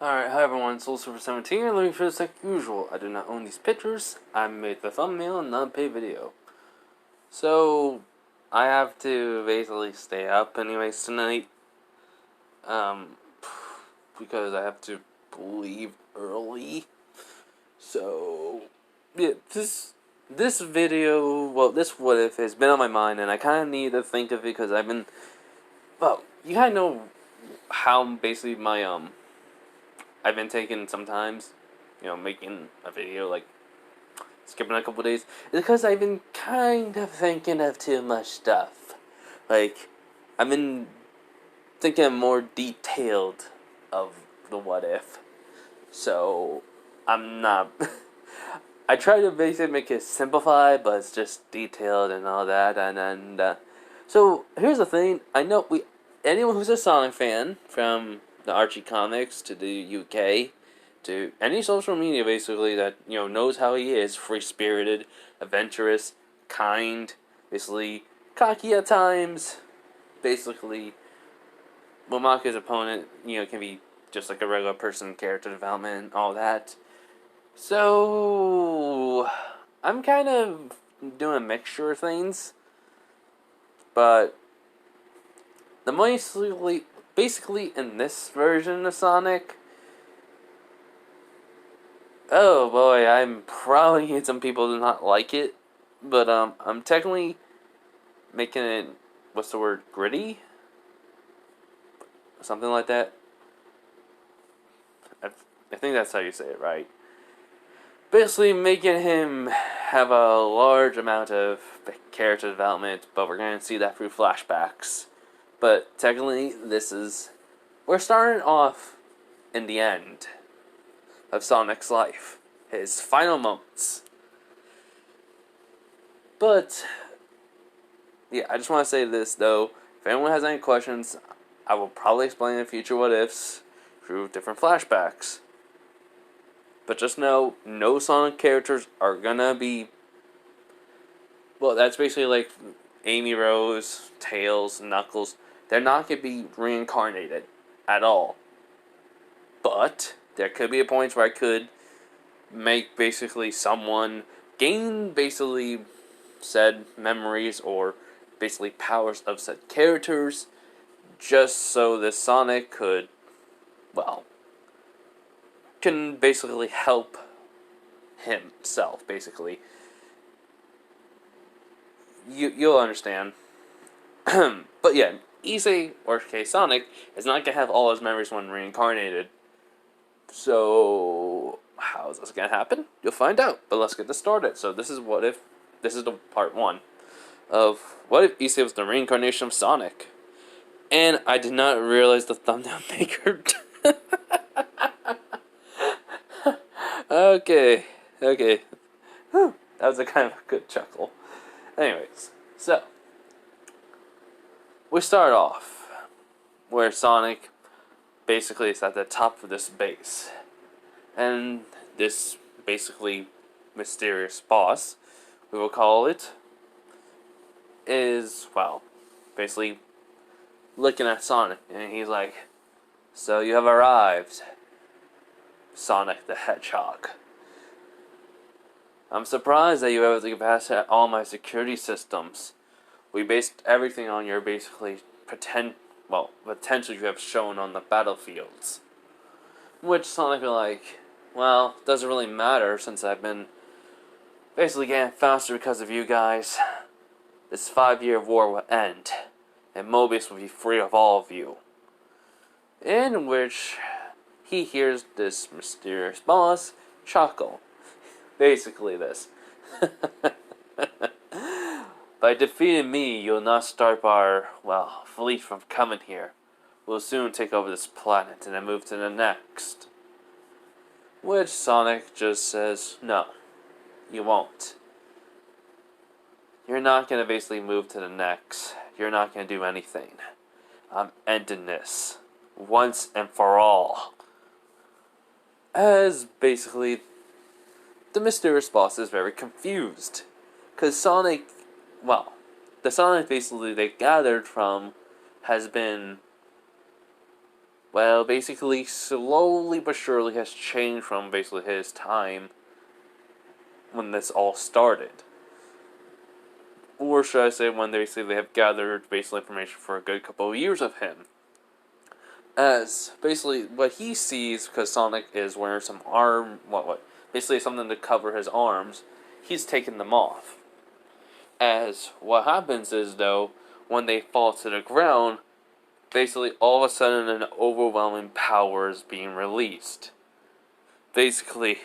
Alright, hi everyone, SoulSilver17 here, looking for this like usual. I do not own these pictures. I made the thumbnail and not pay video. So, I have to basically stay up anyways tonight. Because I have to leave early. So, yeah, this video, well, this what if has been on my mind, and I kind of need to think of it because I've been, well, you kind of know how basically I've been taking sometimes, making a video, like, skipping a couple days. It's because I've been kind of thinking of too much stuff. Like, I've been thinking more detailed of the what if. So, I'm not... I try to basically make it simplified, but it's just detailed and all that, so, here's the thing. I know anyone who's a Sonic fan, from the Archie comics to the UK, to any social media basically that, knows how he is, free-spirited, adventurous, kind, basically cocky at times, basically will mock his opponent, can be just like a regular person, character development, all that. So, I'm kind of doing a mixture of things, but basically in this version of Sonic, oh boy, I'm probably getting some people do not like it, but I'm technically making it, what's the word, gritty? Something like that. I think that's how you say it, right? Basically making him have a large amount of character development, but we're going to see that through flashbacks. But technically, we're starting off in the end of Sonic's life, his final moments. But, yeah, I just want to say this, though. If anyone has any questions, I will probably explain in future what-ifs through different flashbacks. But just know, no Sonic characters are gonna be... Well, that's basically like Amy Rose, Tails, Knuckles. They're not gonna be reincarnated at all. But there could be a point where I could make basically someone gain basically said memories or basically powers of said characters, just so this Sonic could, well, can basically help himself, basically. You'll understand. But yeah, issei, or Sonic, is not going to have all his memories when reincarnated. So, how is this going to happen? You'll find out. But let's get this started. So this is what if, this is the part 1 of what if issei was the reincarnation of Sonic. And I did not realize the thumbnail maker... Okay. Whew, that was a kind of a good chuckle. Anyways, so we start off where Sonic basically is at the top of this base, and this basically mysterious boss, we will call it, is, well, basically looking at Sonic, and he's like, "So you have arrived, Sonic the Hedgehog. I'm surprised that you were able to get past all my security systems. We based everything on your basically potential you have shown on the battlefields." Which Sonic was like, "Well, doesn't really matter since I've been basically getting faster because of you guys. This 5-year war will end, and Mobius will be free of all of you." In which he hears this mysterious boss chuckle. Basically this. "By defeating me, you'll not stop our, fleet from coming here. We'll soon take over this planet and then move to the next." Which Sonic just says, "No, you won't. You're not going to basically move to the next. You're not going to do anything. I'm ending this once and for all." As basically the mysterious boss is very confused. Because Sonic, the Sonic basically they gathered from has been well, basically, slowly but surely has changed from basically his time when this all started. Or should I say, when they have gathered basically information for a good couple of years of him. As basically what he sees, because Sonic is wearing some basically something to cover his arms, he's taking them off. As what happens is, though, when they fall to the ground, basically all of a sudden an overwhelming power is being released. Basically,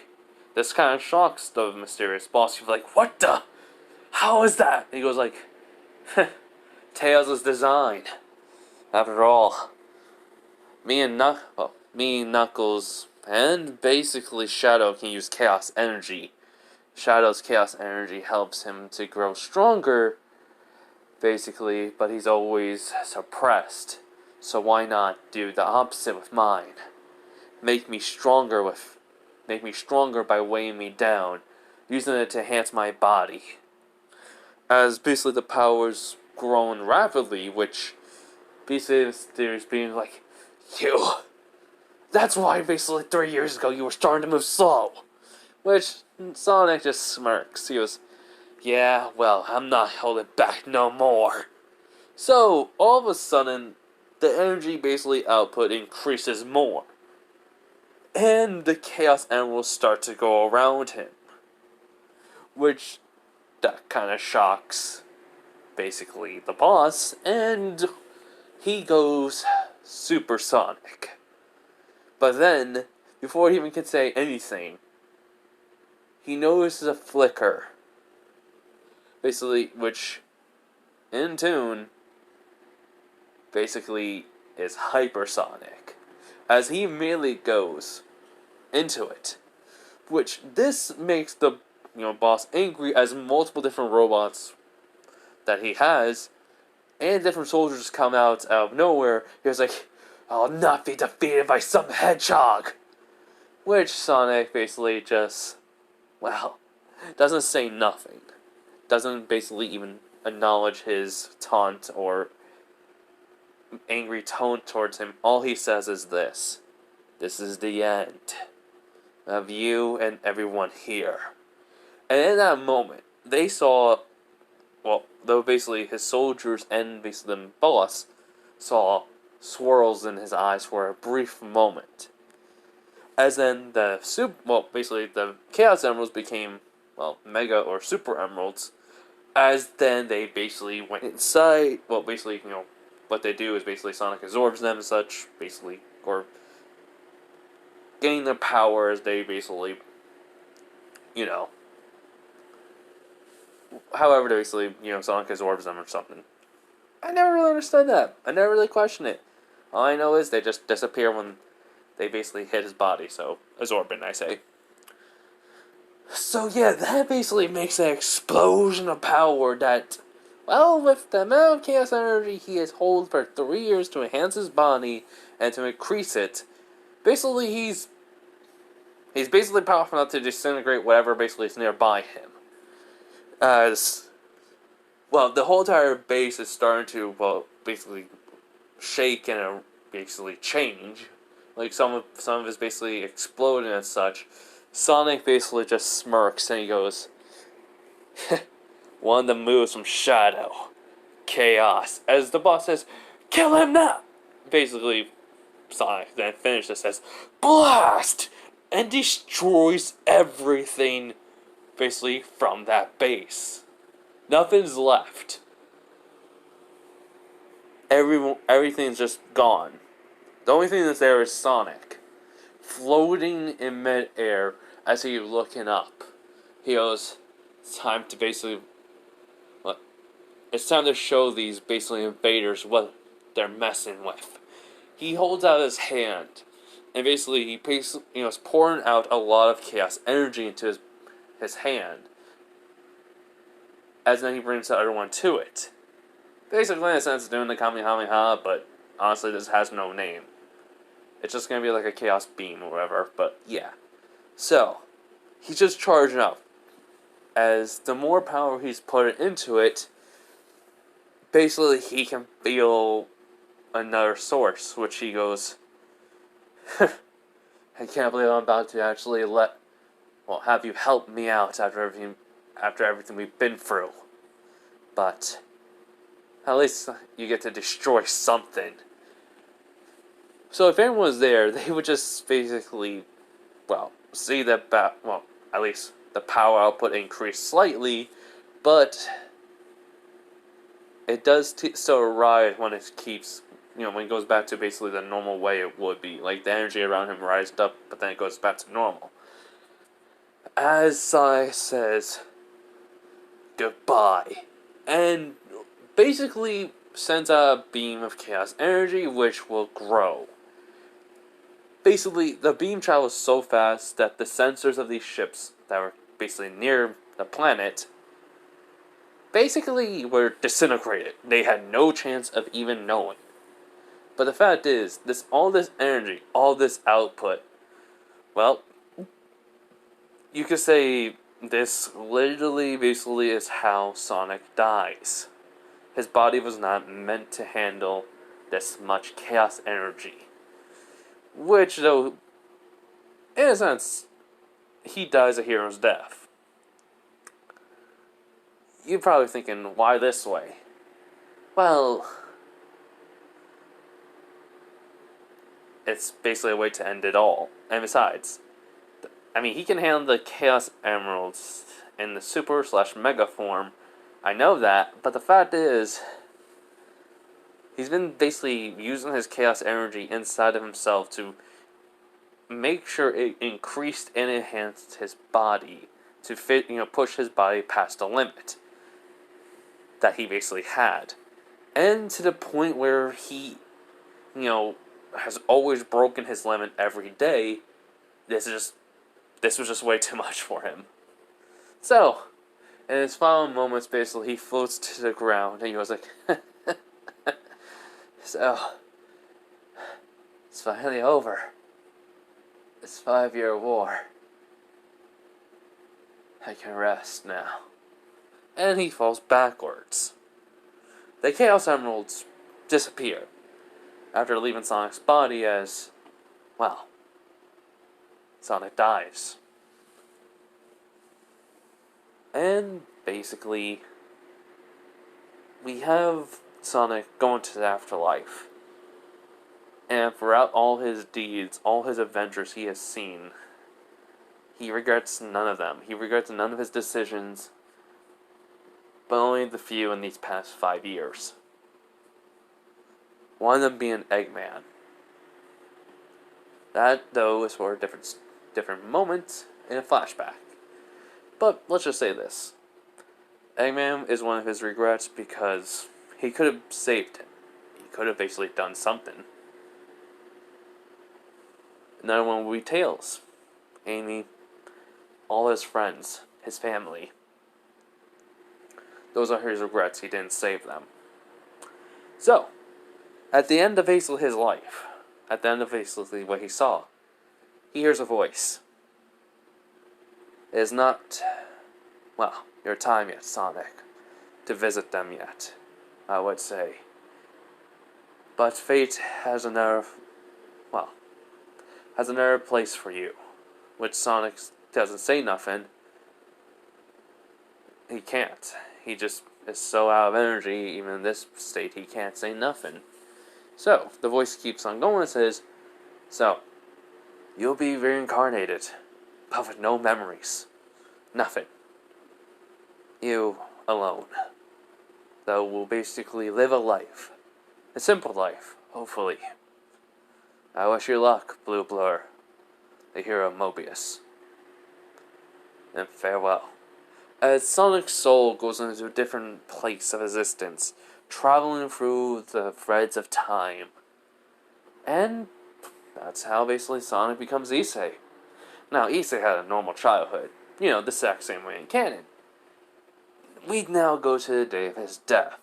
this kind of shocks the mysterious boss. He's like, "What the? How is that?" And he goes like, "Tails' design. After all, me and Knuckles, and basically Shadow can use Chaos Energy. Shadow's Chaos Energy helps him to grow stronger, basically, but he's always suppressed. So why not do the opposite with mine? Make me stronger by weighing me down, using it to enhance my body." As basically the power's grown rapidly, which basically there's being like, "You, that's why basically 3 years ago you were starting to move slow." Which Sonic just smirks. He goes, "Yeah, well, I'm not holding back no more." So, all of a sudden, the energy basically output increases more. And the Chaos Emeralds start to go around him. Which, that kind of shocks, basically, the boss. And he goes supersonic. But then, before he even can say anything, he notices a flicker. Basically, which, in tune, basically is hypersonic. As he immediately goes into it. Which, this makes the boss angry, as multiple different robots that he has, and different soldiers come out of nowhere. He was like, "I'll not be defeated by some hedgehog." Which Sonic basically just, well, doesn't say nothing. Doesn't basically even acknowledge his taunt or angry tone towards him. All he says is this: "This is the end of you and everyone here." And in that moment, they saw, though basically his soldiers and basically the boss saw swirls in his eyes for a brief moment. As then basically the Chaos Emeralds became, Mega or Super Emeralds. As then they basically went inside, basically, what they do is basically Sonic absorbs them and such, basically, or gain their power as they basically, however, basically, Sonic absorbs them or something. I never really understood that. I never really questioned it. All I know is they just disappear when they basically hit his body, so absorbent, I say. So yeah, that basically makes an explosion of power that, with the amount of Chaos Energy he has held for 3 years to enhance his body and to increase it, basically he's basically powerful enough to disintegrate whatever basically is nearby him. As, the whole entire base is starting to, basically shake and basically change. Like, some of it's basically exploding and such. Sonic basically just smirks and he goes, "One of the moves from Shadow. Chaos." As the boss says, "Kill him now!" Basically, Sonic then finishes, says, "Blast!" and destroys everything, basically, from that base. Nothing's left. Everything's just gone. The only thing that's there is Sonic, floating in midair as he's looking up. He goes, "It's time to show these basically invaders what they're messing with." He holds out his hand, and basically is pouring out a lot of chaos energy into his hand. As then he brings the other one to it. Basically, in a sense, doing the Kamehameha, but honestly, this has no name. It's just gonna be like a chaos beam or whatever, but yeah. So, he's just charging up. As the more power he's putting into it, basically he can feel another source, which he goes, I can't believe I'm about to actually have you help me out after everything we've been through. But at least you get to destroy something. So if anyone was there, they would just basically, see that, at least the power output increase slightly, but it does still rise when it keeps, when it goes back to basically the normal way it would be. Like, the energy around him rised up, but then it goes back to normal. As Sai says, goodbye. And basically sends out a beam of chaos energy, which will grow. Basically, the beam travels so fast that the sensors of these ships that were basically near the planet basically were disintegrated. They had no chance of even knowing. But the fact is, all this energy, all this output, well, you could say this literally basically is how Sonic dies. His body was not meant to handle this much chaos energy. Which, though, in a sense, he dies a hero's death. You're probably thinking, why this way? Well, it's basically a way to end it all. And besides, he can handle the Chaos Emeralds in the Super/Mega form. I know that, but the fact is, he's been basically using his chaos energy inside of himself to make sure it increased and enhanced his body to push his body past the limit that he basically had. And to the point where he, has always broken his limit every day. This was just way too much for him. So, in his final moments, basically, he floats to the ground and he goes like, so, it's finally over. This 5-year war. I can rest now. And he falls backwards. The Chaos Emeralds disappear after leaving Sonic's body as, Sonic dies. And basically, we have Sonic going to the afterlife. And throughout all his deeds, all his adventures he has seen, he regrets none of them. He regrets none of his decisions, but only the few in these past 5 years. One of them being Eggman. That, though, is for a different moment in a flashback. But let's just say this. Eggman is one of his regrets because he could have saved him. He could have basically done something. Another one would be Tails. Amy, all his friends, his family. Those are his regrets. He didn't save them. So, at the end of basically his life, at the end of basically what he saw, he hears a voice. It is not, your time yet, Sonic, to visit them yet, I would say. But fate has another place for you, which Sonic doesn't say nothing. He can't. He just is so out of energy, even in this state, he can't say nothing. So, the voice keeps on going and says, so, you'll be reincarnated, but with no memories. Nothing. You alone. Though will basically live a life. A simple life, hopefully. I wish you luck, Blue Blur, the hero Mobius. And farewell. As Sonic's soul goes into a different place of existence, traveling through the threads of time. And that's how basically Sonic becomes Issei. Now, Issei had a normal childhood. The exact same way in canon. We now go to the day of his death.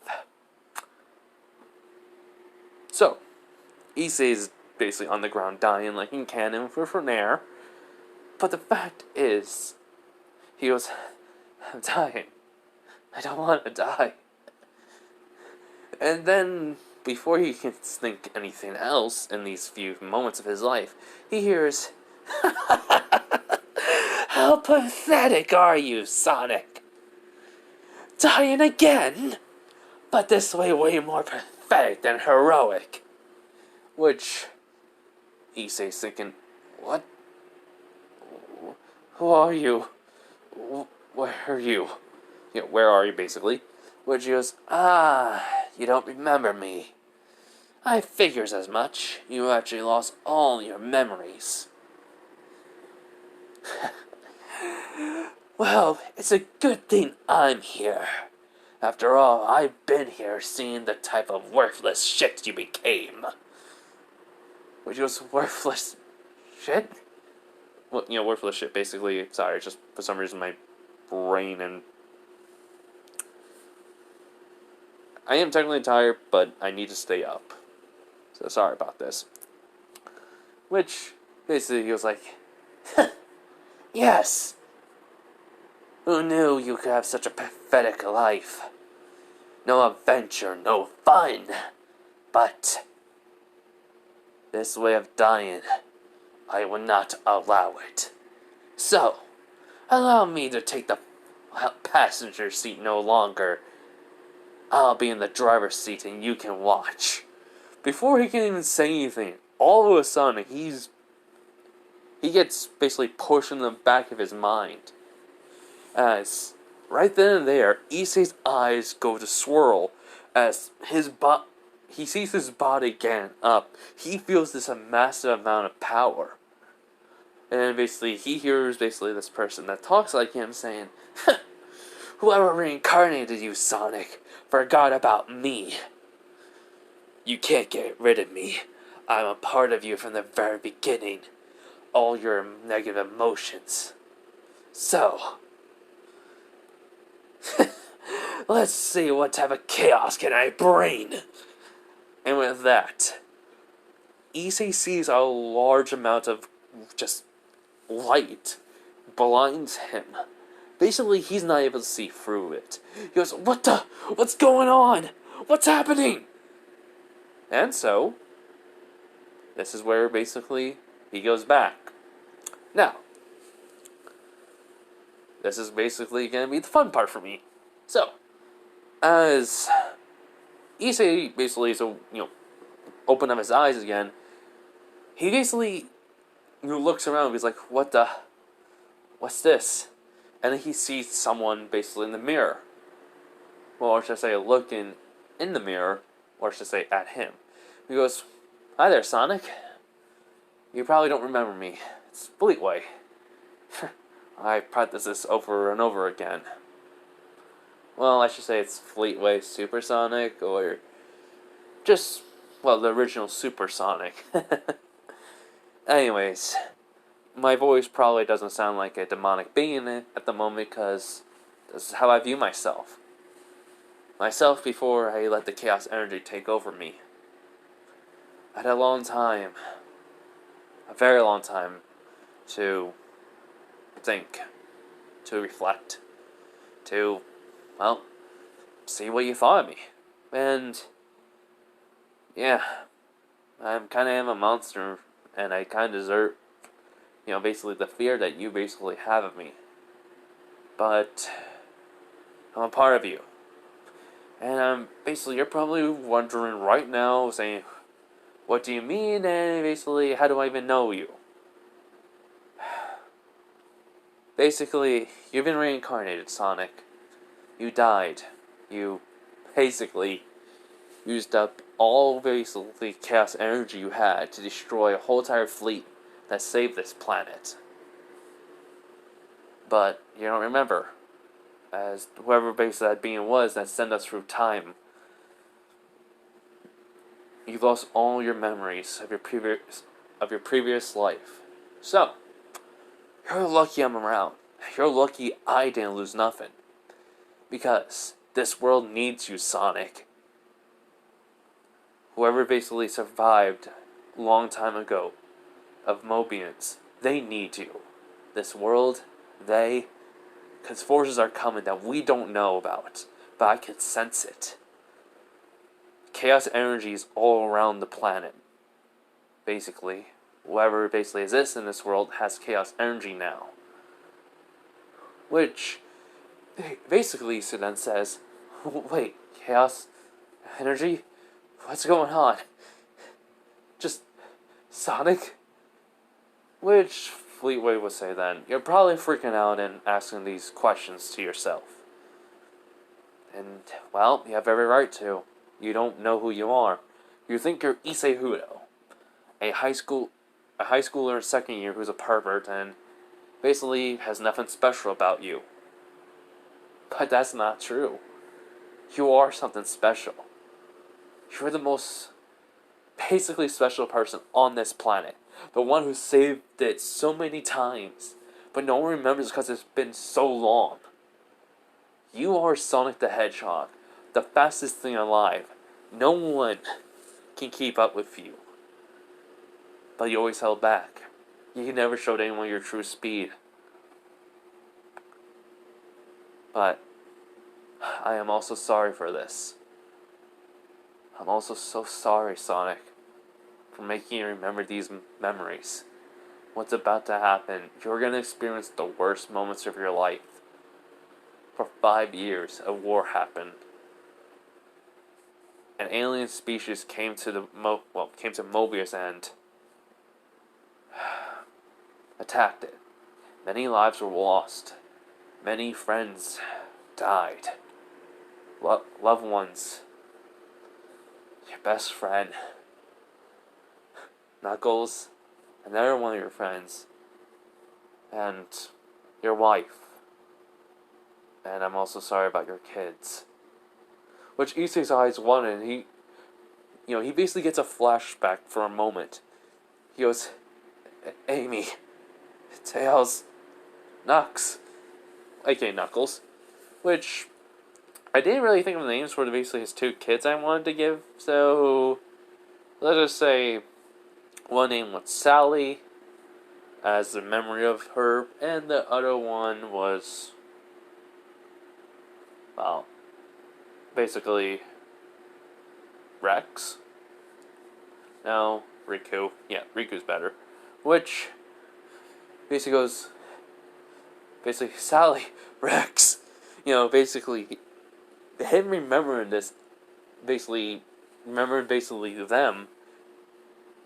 So, Issei's basically on the ground dying like in canon for Nair. But the fact is, he goes, I'm dying. I don't want to die. And then before he can think anything else in these few moments of his life, he hears, "How pathetic are you, Sonic? Dying again? But this way more pathetic than heroic." Which, Issei's thinking, what? Who are you? Where are you? Where are you, basically? Which he goes, you don't remember me. I figures as much. You actually lost all your memories. Well, it's a good thing I'm here. After all, I've been here seeing the type of worthless shit you became. Which was worthless shit? Well, worthless shit, basically. Sorry, just for some reason my brain and... I am technically tired, but I need to stay up. So sorry about this. Which, basically, he was like, yes! Who knew you could have such a pathetic life? No adventure, no fun! But this way of dying, I will not allow it. So, allow me to take the passenger seat no longer. I'll be in the driver's seat and you can watch. Before he can even say anything, all of a sudden he gets basically pushed in the back of his mind. As right then and there, Issei's eyes go to swirl as he sees his body again up. He feels this a massive amount of power. And then basically he hears this person that talks like him saying, "Whoever reincarnated you, Sonic, forgot about me. You can't get rid of me. I'm a part of you from the very beginning. All your negative emotions. So, let's see what type of chaos can I bring." And with that, Issei sees a large amount of just light blinds him. Basically, he's not able to see through it. He goes, what's going on? What's happening? And so, this is where basically he goes back. Now, this is basically going to be the fun part for me. So, as Issei basically, open up his eyes again, he basically looks around and he's like, what's this? And then he sees someone basically in the mirror. Well, or should I say looking in the mirror, or should I say at him. He goes, "Hi there, Sonic. You probably don't remember me. It's Fleetway. I practiced this over and over again." Well, I should say it's Fleetway Supersonic, or just, the original Supersonic. Anyways, my voice probably doesn't sound like a demonic being at the moment, because this is how I view myself. Myself before I let the chaos energy take over me. I had a very long time, to think, to reflect, to, see what you thought of me. And, yeah, I'm kind of a monster, and I kind of deserve, basically the fear that you basically have of me. But I'm a part of you. And basically, you're probably wondering right now, saying, what do you mean, and basically, how do I even know you? Basically, you've been reincarnated, Sonic. You died. You basically used up all basically chaos energy you had to destroy a whole entire fleet that saved this planet. But you don't remember, as whoever basically that being was that sent us through time. You lost all your memories of your previous life. So, you're lucky I'm around. You're lucky I didn't lose nothing. Because this world needs you, Sonic. Whoever basically survived a long time ago of Mobians, they need you. This world, because forces are coming that we don't know about, but I can sense it. chaos energy is all around the planet. Basically, whoever basically exists in this world has chaos energy now. Which basically so then says, wait, chaos energy? What's going on? Just Sonic? Which Fleetway would say then, you're probably freaking out and asking these questions to yourself. And, well, you have every right to. You don't know who you are. You think you're Issei, a high schooler in second year who's a pervert and basically has nothing special about you. But that's not true. You are something special. You're the most basically special person on this planet. The one who saved it so many times, but no one remembers because it's been so long. You are Sonic the Hedgehog, the fastest thing alive. No one can keep up with you. But you always held back. You never showed anyone your true speed. But I am also sorry for this. I'm also so sorry, Sonic, for making you remember these memories. What's about to happen, you're going to experience the worst moments of your life. For 5 years, a war happened. An alien species came to Mobius and attacked it. Many lives were lost. Many friends died. Loved ones. Your best friend. Knuckles. Another one of your friends. And your wife. And I'm also sorry about your kids. Which Issei's eyes wanted, and he basically gets a flashback for a moment. He goes, Amy, Tails, Nux, aka Knuckles, which I didn't really think of names for basically his two kids I wanted to give, so let's just say one name was Sally, as the memory of her, and the other one was, well, basically Rex. No, Riku. Yeah, Riku's better. Which basically goes, Sally, Rex. Basically, him remembering this, remembering them,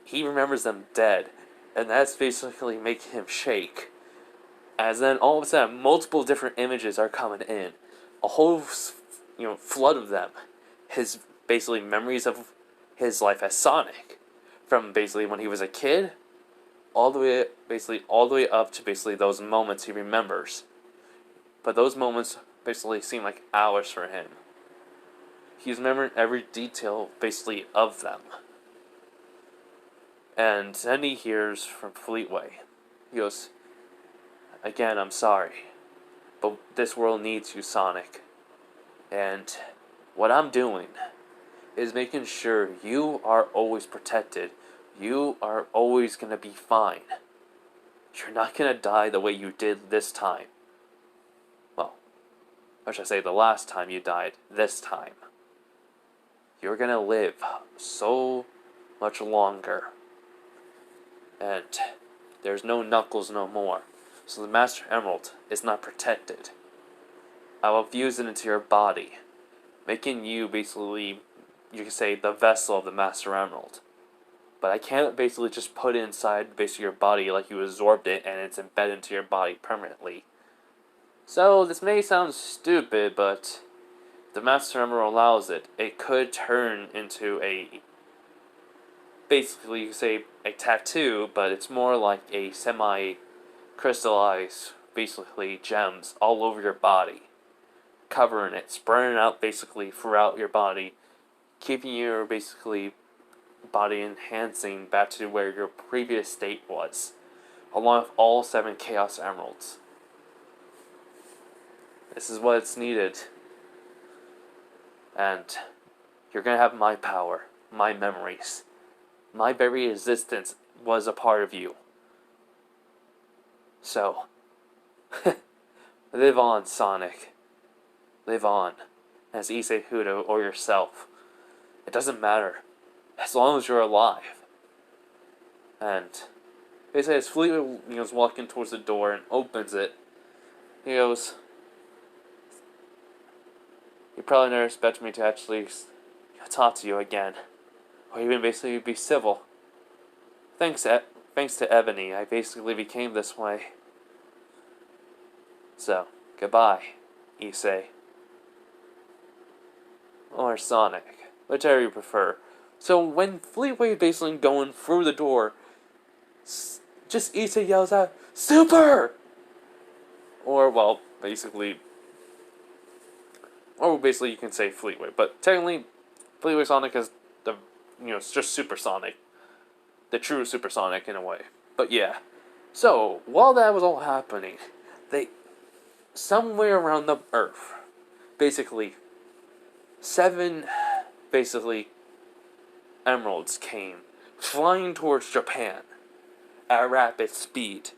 he remembers them dead. And that's basically making him shake. As then all of a sudden, multiple different images are coming in. A whole, flood of them. His, memories of his life as Sonic. From basically when he was a kid, all the way up to those moments he remembers. But those moments seem like hours for him. He's remembering every detail of them. And then he hears from Fleetway. He goes, again, I'm sorry, but this world needs you, Sonic. And what I'm doing is making sure you are always protected. You are always going to be fine. You're not going to die the way you did this time. Well, or should I say the last time you died, this time. You're going to live so much longer. And there's no Knuckles no more. So the Master Emerald is not protected. I will fuse it into your body, making you you can say, the vessel of the Master Emerald. But I can't just put it inside your body like you absorbed it and it's embedded into your body permanently. So this may sound stupid, but if the Master Emerald allows it, it could turn into you could say a tattoo, but it's more like a semi-crystallized, gems all over your body, covering it, spreading out throughout your body, keeping your body enhancing back to where your previous state was, along with all 7 Chaos Emeralds. This is what's needed. And you're gonna have my power, my memories. My very existence was a part of you. So, live on, Sonic. Live on, as Issei Hudo or yourself. It doesn't matter, as long as you're alive. And basically, as Fleetwood was walking towards the door and opens it, he goes, "You probably never expect me to actually talk to you again, or even basically be civil. Thanks to Ebony, I basically became this way. So, goodbye, issei. Or Sonic, whichever you prefer." So when Fleetway is basically going through the door, just issei yells out, "Super!" Or, well, basically you can say Fleetway, but technically, Fleetway Sonic is it's just Supersonic. The true Supersonic in a way. But yeah. So, while that was all happening, somewhere around the Earth, basically, 7, emeralds came flying towards Japan at rapid speed.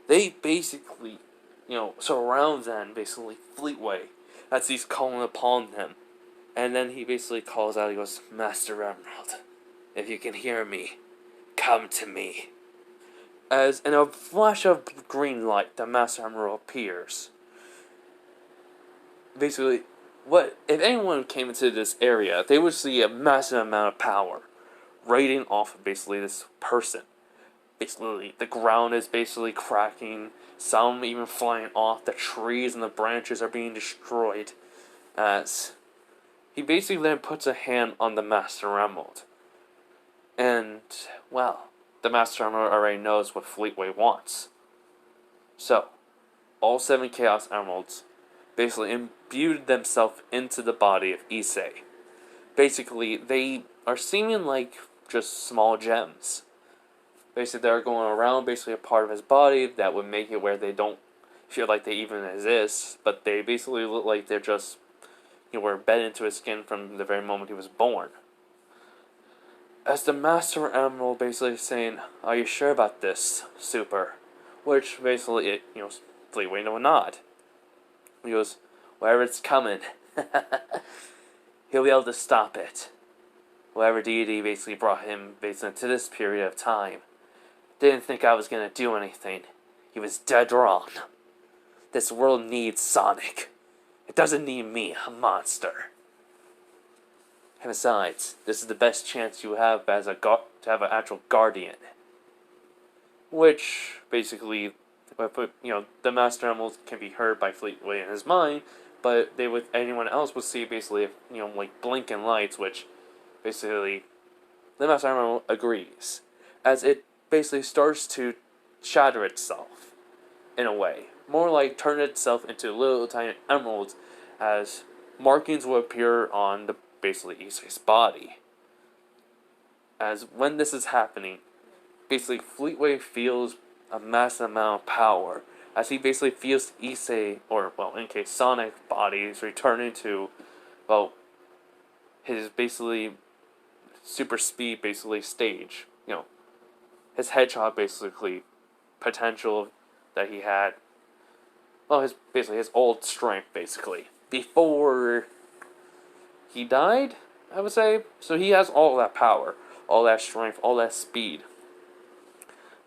They basically, surround them, basically, Fleetway, as he's calling upon them. And then he basically calls out, he goes, "Master Emerald, if you can hear me, come to me." As in a flash of green light, the Master Emerald appears. Basically, if anyone came into this area, they would see a massive amount of power radiating off of basically this person. Basically, the ground is basically cracking, some even flying off, the trees and the branches are being destroyed, as he basically then puts a hand on the Master Emerald. And, well, the Master Emerald already knows what Fleetway wants. So, all 7 Chaos Emeralds basically imbued themselves into the body of issei. Basically, they are seeming like just small gems. Basically, they're going around basically a part of his body that would make it where they don't feel like they even exist, but they basically look like they're just, were embedded into his skin from the very moment he was born. As the Master Emerald basically saying, "Are you sure about this, Super?" Which basically, Fleetway will nod. He goes, "Wherever it's coming, he'll be able to stop it. Whatever deity basically brought him basically into this period of time didn't think I was going to do anything. He was dead wrong. This world needs Sonic. It doesn't need me, a monster. And besides, this is the best chance you have as to have an actual guardian." Which, basically, the Master Emerald can be heard by Fleetway in his mind, but anyone else would see basically, like blinking lights, which basically the Master Emerald agrees, as it basically starts to shatter itself in a way, more like turn itself into little tiny emeralds, as markings will appear on the basically issei's body. As when this is happening, basically Fleetway feels a massive amount of power, as he basically feels issei, or, well, in case Sonic body is returning to, well, his basically super speed basically stage. His hedgehog basically potential that he had. Well, his old strength basically before he died, I would say. So he has all that power, all that strength, all that speed.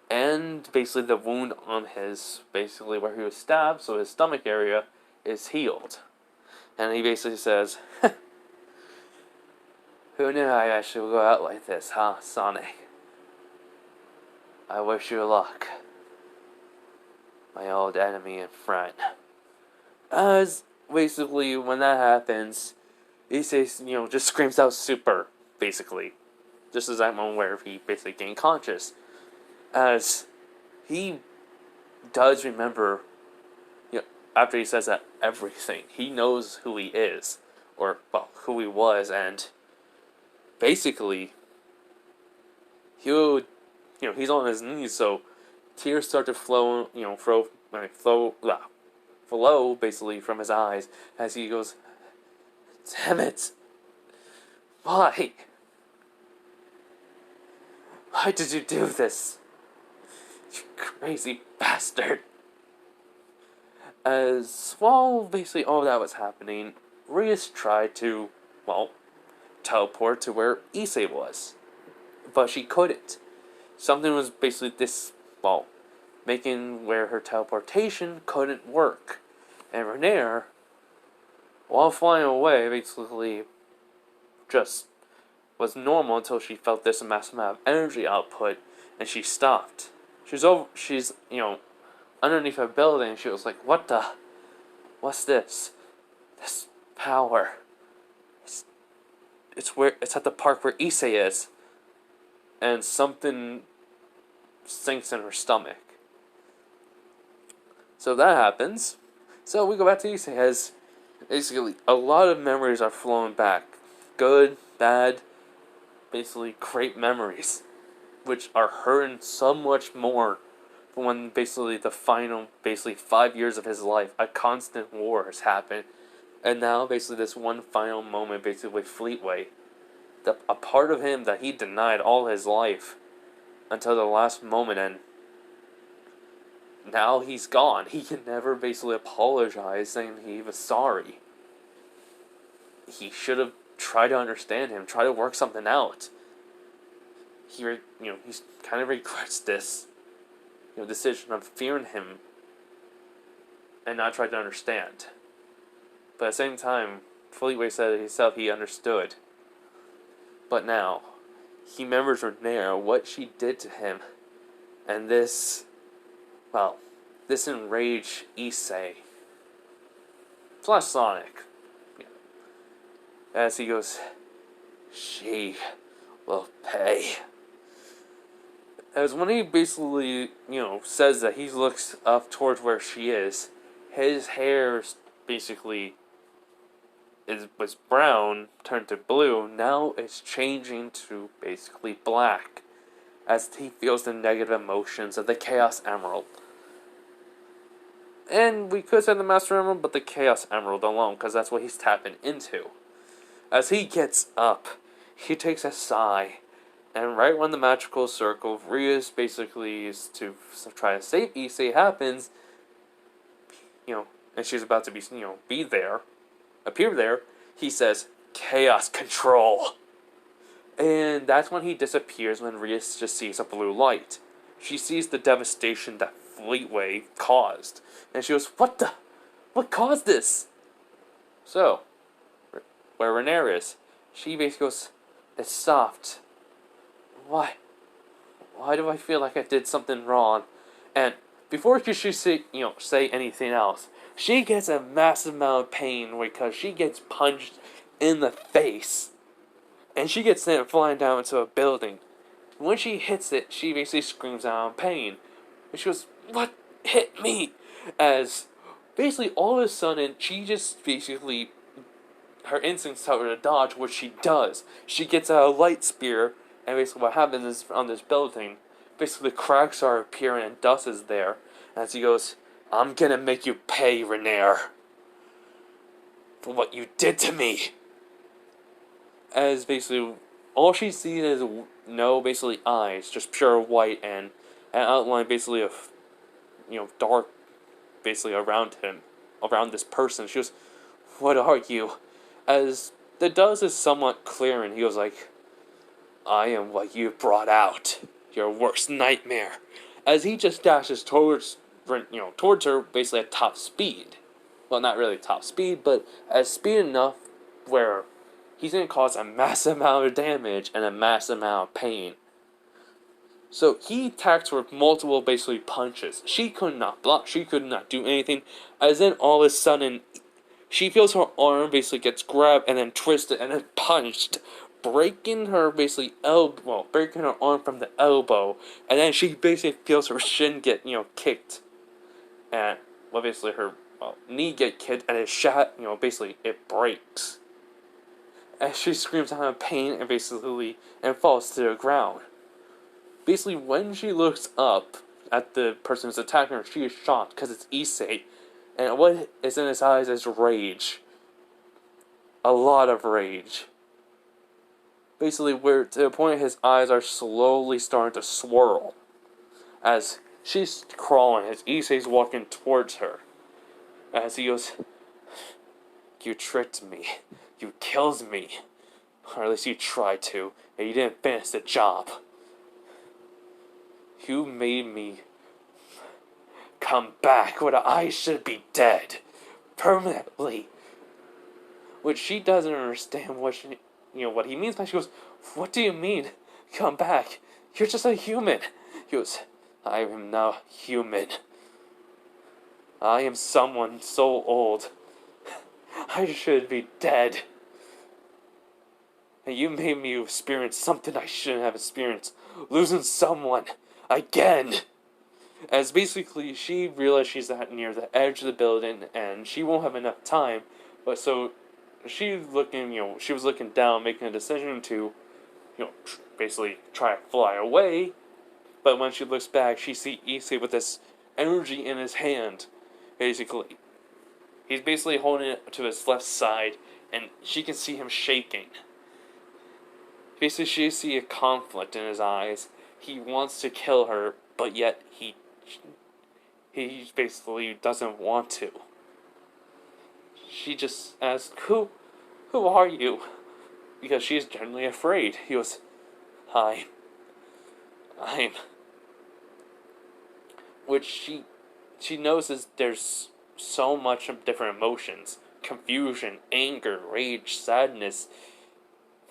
And basically the wound on his, basically where he was stabbed, so his stomach area, is healed. And he basically says, "Who knew I actually would go out like this, huh, Sonic? I wish you luck, my old enemy and friend." As basically when that happens, he says, just screams out "Super," basically. Just as that moment where he basically gained conscious. As he does remember, after he says that everything, he knows who he is, or, well, who he was, and basically, he's on his knees, so tears start to flow, flow basically from his eyes as he goes, "Damn it! Why? Why did you do this? You crazy bastard!" As while basically all that was happening, Rias tried to, teleport to where Issei was. But she couldn't. Something was basically making where her teleportation couldn't work. And Renair, while flying away, basically just was normal until she felt this massive amount of energy output, and she stopped. She's underneath a building, and she was like, what's this? This power. It's at the park where Issei is. And something sinks in her stomach. So that happens. So we go back to Issei, as basically a lot of memories are flowing back. Good, bad, basically great memories, which are hurting so much more when basically the final, 5 years of his life, a constant war has happened. And now basically this one final moment, basically with Fleetway, a part of him that he denied all his life until the last moment, and now he's gone. He can never basically apologize, saying he was sorry. He should have tried to understand him, try to work something out. He's kind of regrets this, decision of fearing him and not trying to understand. But at the same time, Fleetway said himself he understood. But now, he remembers Renair, what she did to him, and this enraged Issei. Plus Sonic. As he goes, she will pay. As when he basically, says that he looks up towards where she is, his hair basically was brown, turned to blue, now it's changing to basically black, as he feels the negative emotions of the Chaos Emerald. And we could say the Master Emerald, but the Chaos Emerald alone, because that's what he's tapping into. As he gets up, he takes a sigh, and right when the magical circle of Rias basically is to try to save Issei happens, and she's about to appear there, he says, "Chaos control." And that's when he disappears, when Rias just sees a blue light. She sees the devastation that Fleetway caused. And she goes, what caused this? So, where Renair is, she basically goes, "It's soft. Why do I feel like I did something wrong?" And before she say anything else, she gets a massive amount of pain because she gets punched in the face. And she gets sent flying down into a building. When she hits it, she basically screams out in pain. And she goes, "What hit me?" As basically all of a sudden, she just basically, her instincts tell her to dodge, which she does. She gets a light spear, and basically what happens is on this building, basically cracks are appearing and dust is there. As he goes, "I'm gonna make you pay, Renair, for what you did to me." As basically, all she sees is basically eyes, just pure white, and an outline basically of, dark, basically around him, around this person. She goes, "What are you?" As the dust is somewhat clear, and he goes like, "I am what you brought out, your worst nightmare." As he just dashes towards her, basically at top speed. Well, not really top speed, but at speed enough where he's going to cause a massive amount of damage and a massive amount of pain. So he attacks her with multiple basically punches. She could not block, she could not do anything. As then all of a sudden, she feels her arm basically gets grabbed and then twisted and then punched, breaking her basically breaking her arm from the elbow. And then she basically feels her shin get, kicked. And, basically her knee get kicked and it basically it breaks. As she screams out in pain and falls to the ground. Basically, when she looks up at the person who's attacking her, she is shocked because it's Issei. And what is in his eyes is rage. A lot of rage. Basically, to the point his eyes are slowly starting to swirl. As she's crawling, as Issei's walking towards her. As he goes, "You tricked me. You killed me. Or at least you tried to, and you didn't finish the job. You made me come back when I should be dead. Permanently. Which she doesn't understand what what he means by. She goes, "What do you mean, come back? You're just a human." He goes, "I am now human. I am someone so old. I should be dead. And you made me experience something I shouldn't have experienced. Losing someone. Again." As basically, she realized she's at near the edge of the building, and she won't have enough time. But so, she was looking down, making a decision to, basically try to fly away. But when she looks back, she sees Issei with this energy in his hand. Basically, he's basically holding it to his left side, and she can see him shaking. Basically, she sees a conflict in his eyes. He wants to kill her, but yet he basically doesn't want to. She just asks, Who are you?" Because she's genuinely afraid. He goes, I'm. Which she knows is there's so much of different emotions. Confusion, anger, rage, sadness,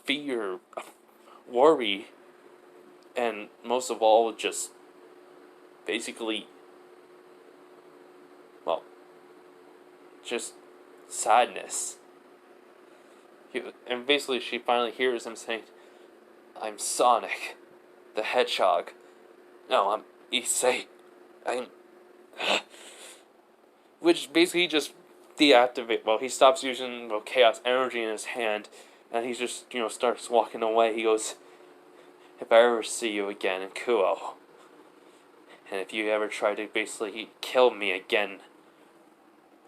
fear, worry, and most of all, just basically, just sadness. And basically, she finally hears him saying, "I'm Sonic, the Hedgehog. No, I'm Issei. I'm..." Which basically just he stops using chaos energy in his hand, and he just, starts walking away. He goes, "If I ever see you again in Kuo, and if you ever try to basically kill me again,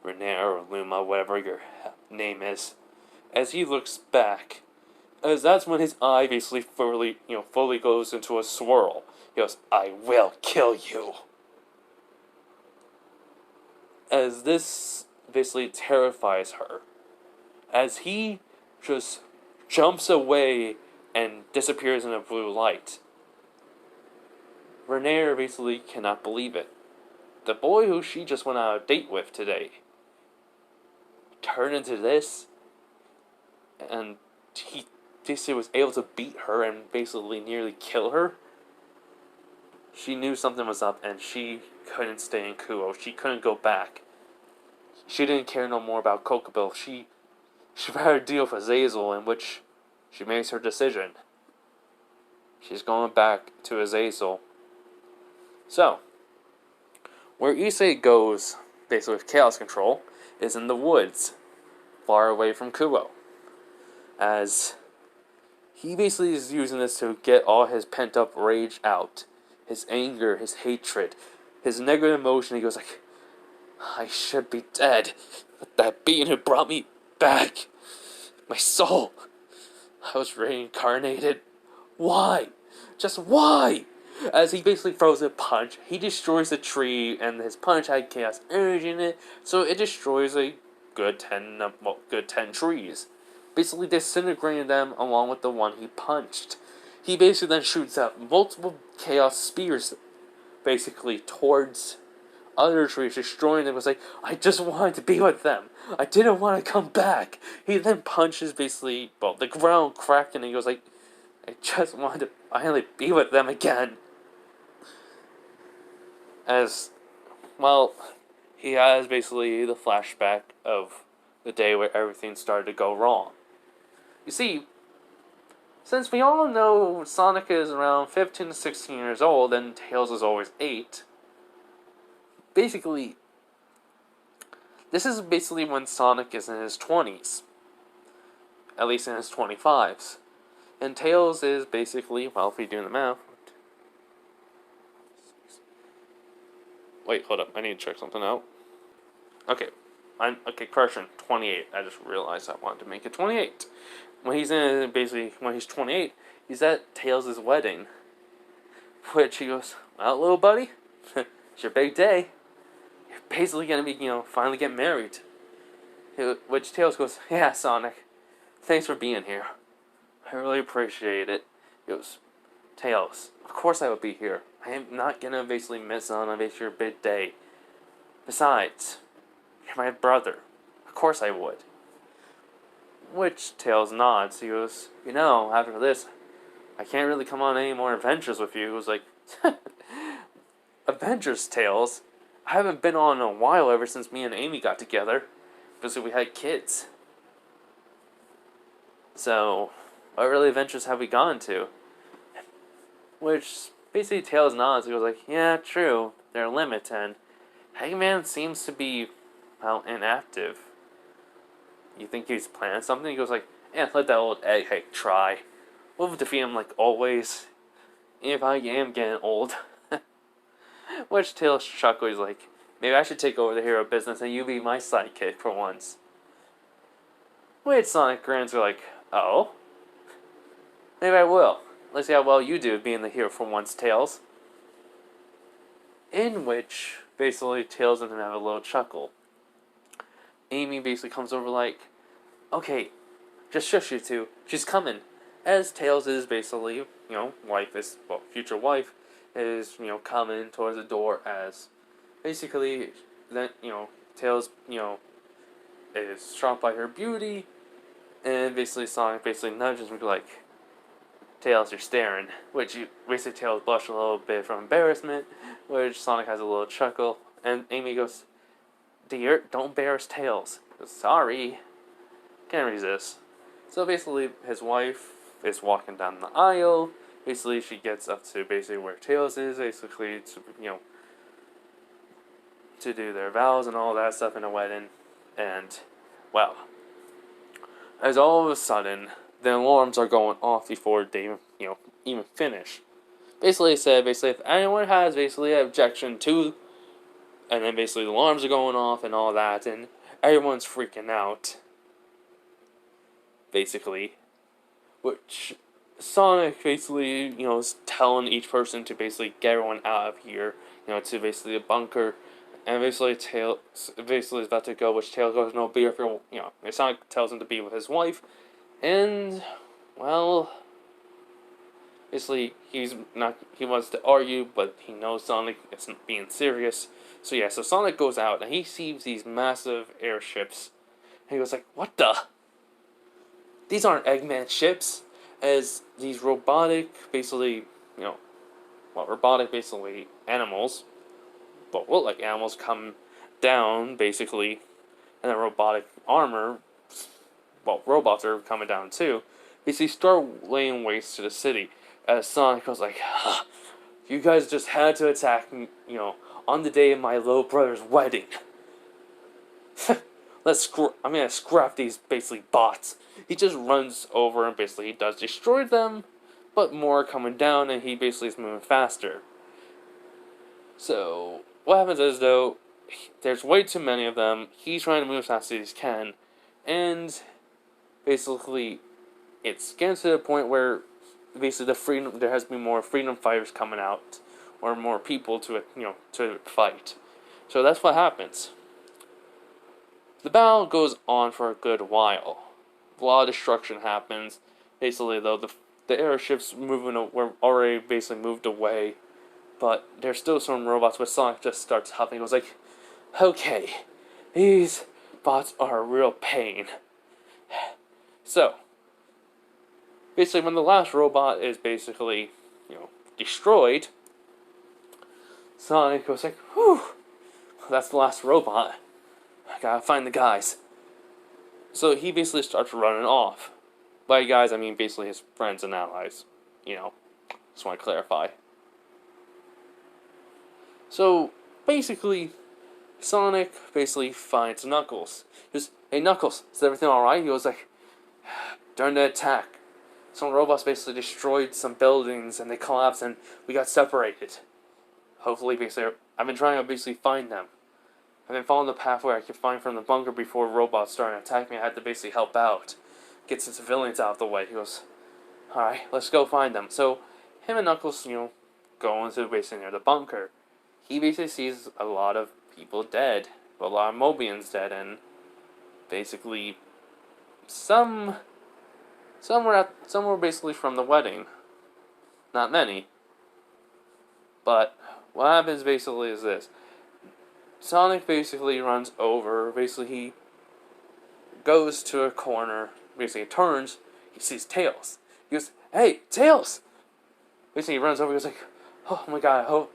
Renee or Luma, whatever your name is," as he looks back, as that's when his eye basically fully goes into a swirl. He goes, "I will kill you." As this basically terrifies her, as he just jumps away and disappears in a blue light. Renee basically cannot believe it. The boy who she just went on a date with today turned into this, and he basically was able to beat her and basically nearly kill her. She knew something was up, and she couldn't stay in Kuo. She couldn't go back. She didn't care no more about Kokobel. She rather deal with Azazel, in which she makes her decision. She's going back to Azazel. So, where Issei goes, basically with chaos control, is in the woods, far away from Kuo. As he basically is using this to get all his pent-up rage out. His anger, his hatred, his negative emotion. He goes like, "I should be dead, but that being who brought me back, my soul, I was reincarnated. Why? Just why?" As he basically throws a punch, he destroys a tree, and his punch had chaos energy in it, so it destroys a good 10 trees. Basically disintegrating them along with the one he punched. He basically then shoots out multiple chaos spears, basically towards other trees, destroying them. It was like, "I just wanted to be with them. I didn't want to come back." He then punches basically, the ground cracked, and he goes like, "I just wanted to finally be with them again." As, he has basically the flashback of the day where everything started to go wrong. You see, since we all know Sonic is around 15 to 16 years old, and Tails is always 8, basically, this is basically when Sonic is in his 20s. At least in his 25s. And Tails is basically, if you're doing the math... Wait, hold up, I need to check something out. Okay, correction, 28. I just realized I wanted to make it 28. When he's 28, he's at Tails' wedding. Which he goes, "Well, little buddy, it's your big day. You're basically gonna be, finally get married." Which Tails goes, "Yeah, Sonic, thanks for being here. I really appreciate it. He goes, Tails, of course I would be here. I am not gonna basically miss on your big day. Besides, you're my brother. Of course I would. Which Tails nods. He goes, after this, I can't really come on any more adventures with you. He was like, adventures, Tails? I haven't been on in a while ever since me and Amy got together. Because we had kids. So, what really adventures have we gone to? Which, basically Tails nods. He goes like, yeah, true. There are limits, and Hangman seems to be, well, inactive. You think he's planning something? He goes like, yeah, let that old egghead try. We'll defeat him like always. If I am getting old. Which Tails chuckles. He's like, maybe I should take over the hero business and you be my sidekick for once. Which Sonic grins are like, oh? Maybe I will. Let's see how well you do being the hero for once, Tails. In which, basically, Tails and him have a little chuckle. Amy basically comes over like, okay, just shush you two. She's coming. As Tails is basically, future wife, is, coming towards the door as, basically, then, Tails, is struck by her beauty, and basically Sonic nudges me like, Tails, you're staring. Which basically Tails blushed a little bit from embarrassment, which Sonic has a little chuckle, and Amy goes, dear, don't embarrass Tails. Goes, sorry. Can't resist. So basically his wife is walking down the aisle. Basically she gets up to basically where Tails is, basically to do their vows and all that stuff in a wedding. And, well, as all of a sudden, the alarms are going off before they, even finish. Basically it said, if anyone has basically an objection to, and then basically the alarms are going off and all that, and everyone's freaking out. Basically. Which Sonic basically, is telling each person to basically get everyone out of here, to basically the bunker. And basically Tails basically is about to go, which Tails goes, no, be here for, Sonic tells him to be with his wife. And, well, basically he wants to argue, but he knows Sonic isn't being serious. So yeah, so Sonic goes out, and he sees these massive airships. And he goes like, what the? These aren't Eggman ships. As these robotic, basically, animals, but look like animals come down, basically, and then robotic armor, robots are coming down too, basically start laying waste to the city. As Sonic goes like, you guys just had to attack me, on the day of my little brother's wedding. I'm gonna scrap these, basically, bots. He just runs over and basically he does destroy them, but more are coming down and he basically is moving faster. So, what happens is, though, there's way too many of them. He's trying to move as fast as he can, and basically it's getting to the point where basically there has to be more freedom fighters coming out, or more people to fight. So that's what happens. The battle goes on for a good while. A lot of destruction happens. Basically, though, the airships were already basically moved away, but there's still some robots. But Sonic just starts huffing. He goes like, "Okay, these bots are a real pain." So, basically, when the last robot is basically, destroyed, Sonic goes like, "Whew, that's the last robot. I gotta find the guys." So he basically starts running off. By guys, I mean basically his friends and allies. Just want to clarify. So, basically, Sonic basically finds Knuckles. He goes, "Hey Knuckles, is everything alright?" He goes like, "During the attack, some robots basically destroyed some buildings and they collapsed and we got separated. Hopefully, basically, I've been trying to basically find them. I've been following the pathway I could find from the bunker before robots started attacking me. I had to basically help out. Get some civilians out of the way." He goes, "Alright, let's go find them." So, him and Knuckles, go into basically near the bunker. He basically sees a lot of people dead. A lot of Mobians dead, and basically some some were basically from the wedding. Not many. But what happens basically is this. Sonic basically runs over, basically he goes to a corner, basically turns, he sees Tails. He goes, "Hey, Tails!" Basically he runs over, he goes like, "Oh my god,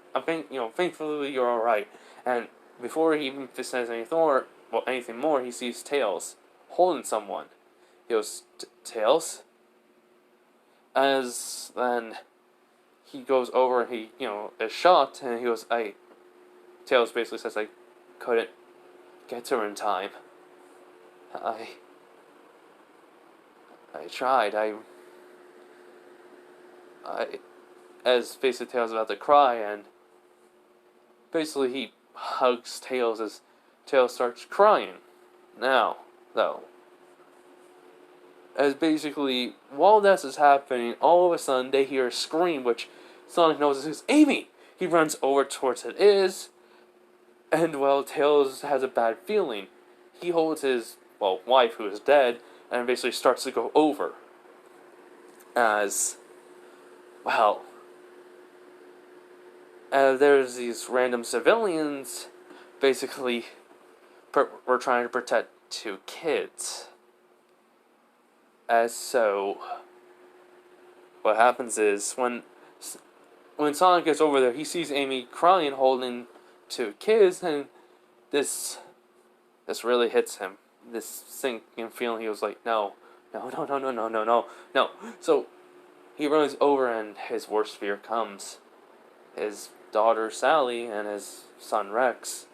thankfully you're alright." And before he even says anything more, he sees Tails holding someone. He goes, "Tails?" As then he goes over and he, is shocked, and he goes, Tails basically says, "I couldn't get to her in time. I tried, as basically Tails is about to cry, and basically he hugs Tails as Tails starts crying. Now, though, as basically, while this is happening, all of a sudden they hear a scream, which Sonic knows is Amy! He runs over towards it is, and Tails has a bad feeling. He holds his, wife who is dead, and basically starts to go over. As, there's these random civilians, basically, were trying to protect two kids. As so, what happens is, when Sonic gets over there, he sees Amy crying, holding two kids, and this really hits him. This sinking feeling, he was like, no. So, he runs over, and his worst fear comes. His daughter Sally and his son Rex,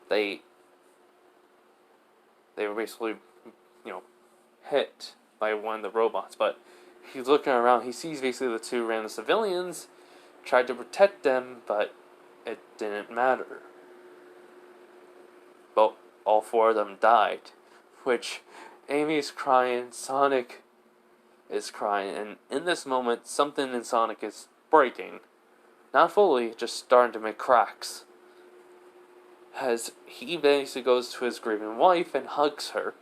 they were basically, hit by one of the robots, but he's looking around, he sees basically the two random civilians, tried to protect them, but it didn't matter. But all four of them died, which Amy's crying, Sonic is crying, and in this moment, something in Sonic is breaking. Not fully, just starting to make cracks. As he basically goes to his grieving wife and hugs her.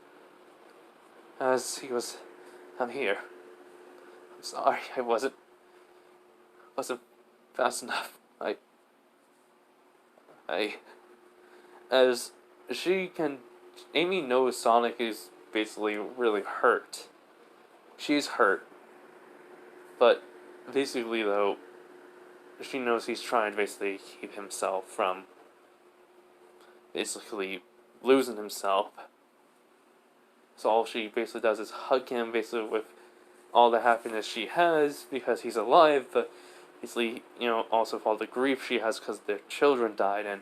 As he goes, "I'm here. I'm sorry, I wasn't fast enough. As Amy knows Sonic is basically really hurt. She's hurt. But basically though, she knows he's trying to basically keep himself from basically losing himself. So all she basically does is hug him, basically with all the happiness she has because he's alive, but basically, also for all the grief she has because their children died, and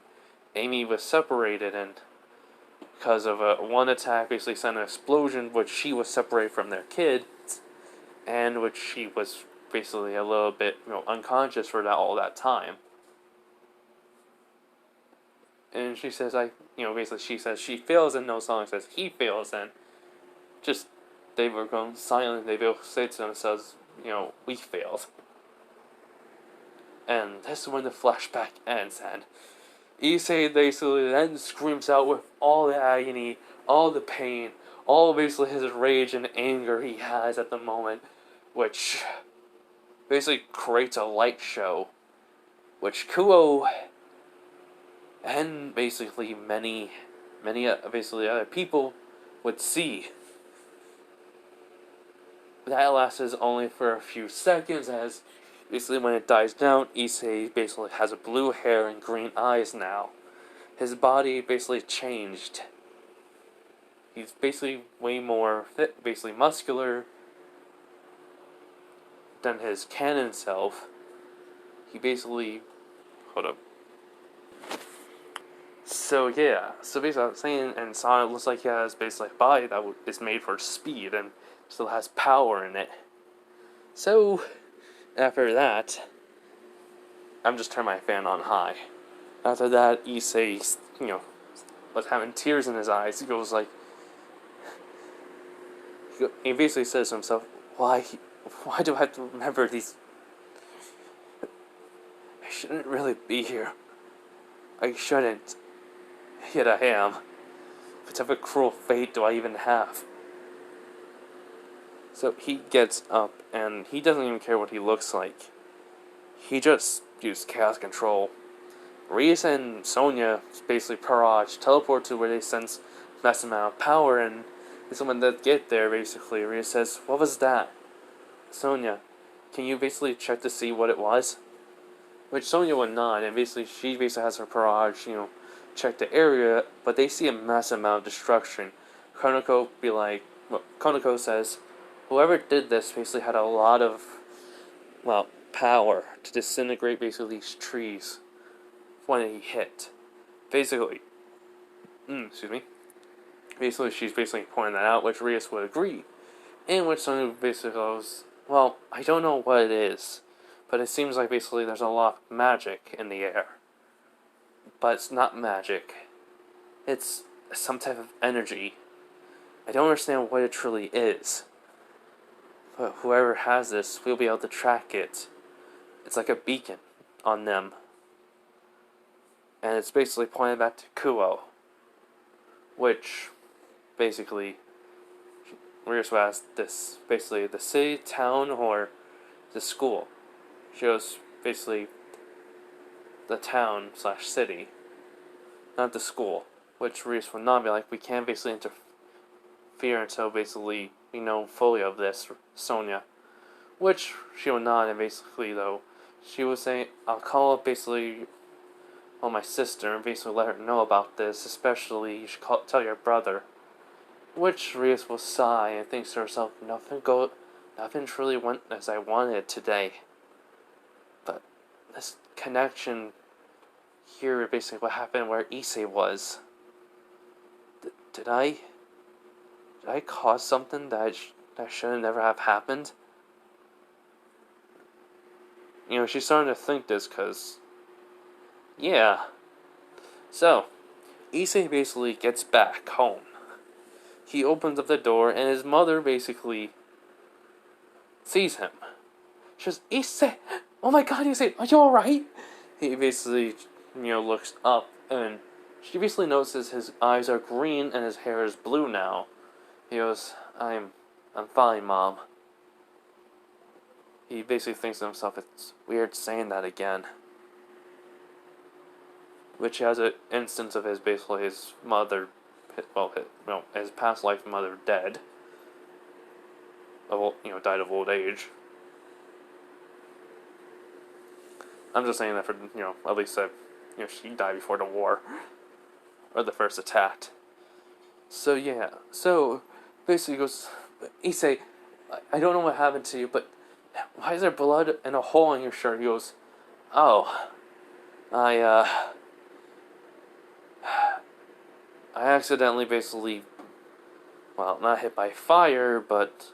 Amy was separated, and because of one attack, basically sent an explosion, which she was separated from their kids, and which she was basically a little bit, unconscious for all that time. And she says, basically she says she fails, and no Sonic says he fails, and just, they were going silent, they both say to themselves, we failed. And this is when the flashback ends, and issei basically then screams out with all the agony, all the pain, all basically his rage and anger he has at the moment, which basically creates a light show, which Kuo and basically many basically other people would see. That lasts only for a few seconds, as basically when it dies down, issei basically has a blue hair and green eyes now. His body basically changed. He's basically way more fit, basically muscular than his canon self. He basically... Hold up. So basically I'm saying, and Sonic looks like he has basically a body that is made for speed and still has power in it. So, after that, I'm just turning my fan on high. After that, issei, was having tears in his eyes. He goes like, he basically says to himself, why do I have to remember these? I shouldn't really be here. I shouldn't. Yet I am. What type of cruel fate do I even have? So he gets up, and he doesn't even care what he looks like. He just used chaos control. Reese and Sonya, basically Paraj, teleport to where they sense massive amount of power, and when they get there, basically, Reese says, "What was that? Sonya, can you basically check to see what it was?" Which Sonya would not, and she has her Paraj, check the area, but they see a massive amount of destruction. Konako says, whoever did this basically had a lot of, power to disintegrate basically these trees when he hit. Basically, excuse me. Basically, she's pointing that out, which Rias would agree. In which Sonya basically goes, well, I don't know what it is, but it seems like basically there's a lot of magic in the air. But it's not magic. It's some type of energy. I don't understand what it truly is. But whoever has this will be able to track it. It's like a beacon on them. And it's basically pointing back to Kuo. Which, basically, Rios asked this, basically, the city, town, or the school. Shows, basically, the town / city. Not the school. Which Rios would not be like, we can't basically interfere until basically we know fully of this, Sonya. Which she would not, and basically, though, she would say, I'll call up basically my sister and basically let her know about this, especially you should tell your brother. Which Rios will sigh and thinks to herself, nothing truly went as I wanted today. But this connection here, basically what happened where issei was. Did I cause something that should never have happened? She's starting to think this because, yeah. So, issei basically gets back home. He opens up the door, and his mother basically sees him. She says, Issei! Oh my god, Issei, are you alright? He basically, looks up, and she basically notices his eyes are green and his hair is blue now. He goes, I'm fine, Mom. He basically thinks to himself, it's weird saying that again. Which has an instance of his mother, his past life mother dead. Died of old age. I'm just saying that for, at least that, she died before the war. Or the first attack. So, yeah. So, basically he goes, Issei, I don't know what happened to you, but why is there blood and a hole in your shirt? He goes, oh, I accidentally basically, not hit by fire, but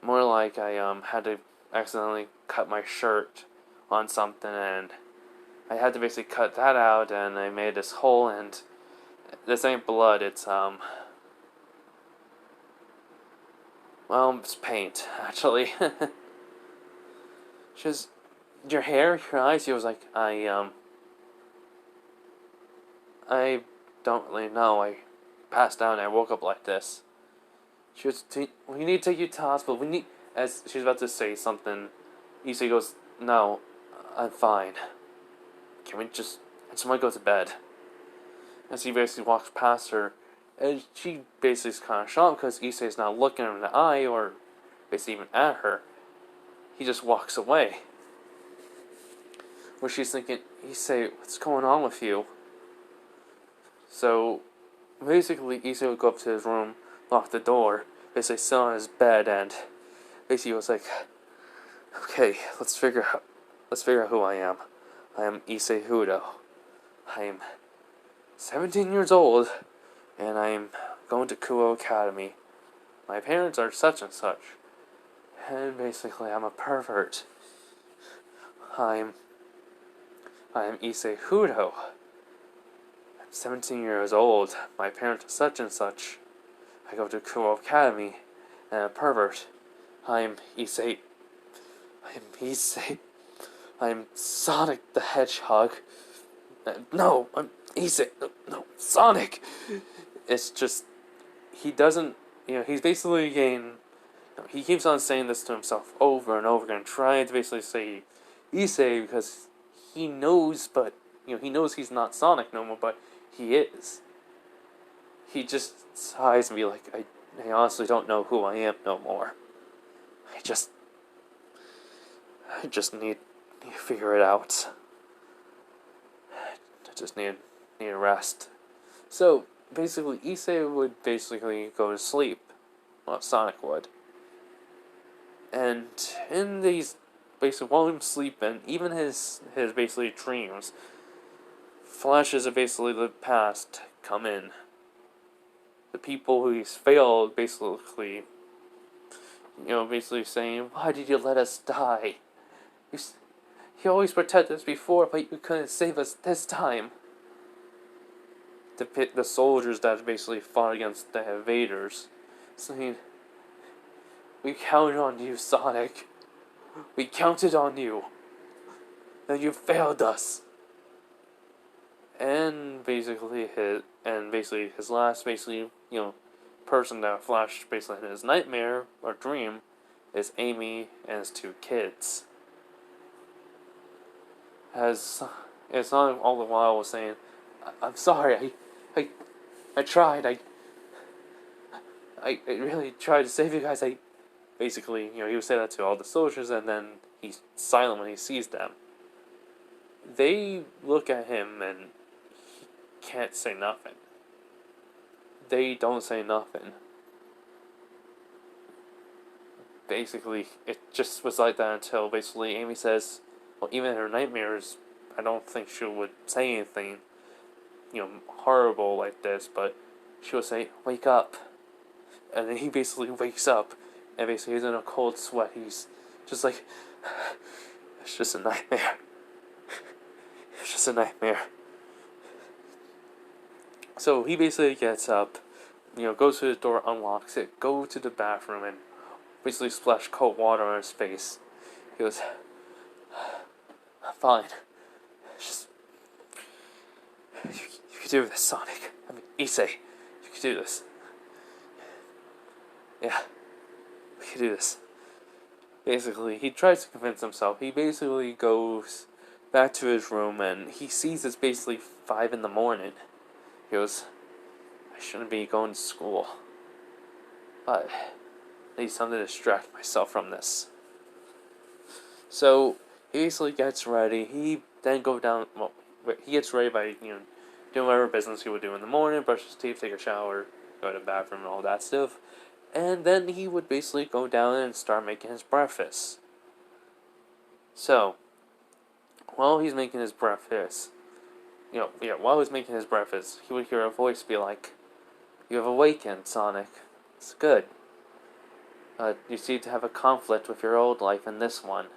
more like I had to accidentally cut my shirt on something, and I had to basically cut that out, and I made this hole, and this ain't blood, it's it's paint, actually. She says, your hair, your eyes? He was like, I don't really know. I passed out and I woke up like this. She was, we need to take you to hospital. As she's about to say something, Issei goes, no, I'm fine. I just want to go to bed. As he basically walks past her, and she basically is kind of shocked because Issei's not looking her in the eye or basically even at her. He just walks away. Where she's thinking, Issei, what's going on with you? So, basically, Issei would go up to his room, lock the door, basically sit on his bed, and basically was like, okay, let's figure out who I am. I am Issei Hudo. I am 17 years old, and I am going to Kuo Academy. My parents are such and such. And basically, I'm a pervert. I'm Issei Hudo. I'm 17 years old. My parents are such and such. I go to Kuo Academy, and I'm a pervert. I'm Issei. I'm Sonic the Hedgehog. No, I'm Issei. No, Sonic. It's just, he doesn't, he's basically getting he keeps on saying this to himself over and over again, trying to basically say issei because he knows, but he knows he's not Sonic no more, but he is. He just sighs and be like, I honestly don't know who I am no more. I just need to figure it out. I just need a rest. So basically, issei would basically go to sleep. Well, Sonic would. And in these, basically, while he's sleeping, even his basically dreams, flashes of basically the past come in. The people who he's failed, basically, basically saying, why did you let us die? You always protected us before, but you couldn't save us this time. The soldiers that basically fought against the invaders, saying, we counted on you, Sonic. We counted on you. And you failed us. And basically his last person that flashed basically in his nightmare or dream is Amy and his 2 kids. As Sonic all the while was saying, I'm sorry, I tried, I really tried to save you guys. Basically, he would say that to all the soldiers, and then he's silent when he sees them. They look at him, and he can't say nothing. They don't say nothing. Basically, it just was like that until basically Amy says, well, even in her nightmares, I don't think she would say anything, horrible like this, but she would say, wake up. And then he basically wakes up, and basically he's in a cold sweat. He's just like, it's just a nightmare. It's just a nightmare. So he basically gets up, goes to the door, unlocks it, go to the bathroom, and basically splash cold water on his face. He goes, I'm fine. Just, you can do this, Sonic. I mean, issei, you can do this. Yeah, we can do this. Basically, he tries to convince himself. He basically goes back to his room, and he sees it's basically 5 in the morning. He goes, I shouldn't be going to school, but I need something to distract myself from this. So he basically gets ready. He then goes down. Well, he gets ready by doing whatever business he would do in the morning, brush his teeth, take a shower, go to the bathroom, and all that stuff. And then he would basically go down and start making his breakfast. So while he's making his breakfast, while he's making his breakfast, he would hear a voice be like, "You have awakened, Sonic. It's good. You seem to have a conflict with your old life in this one,"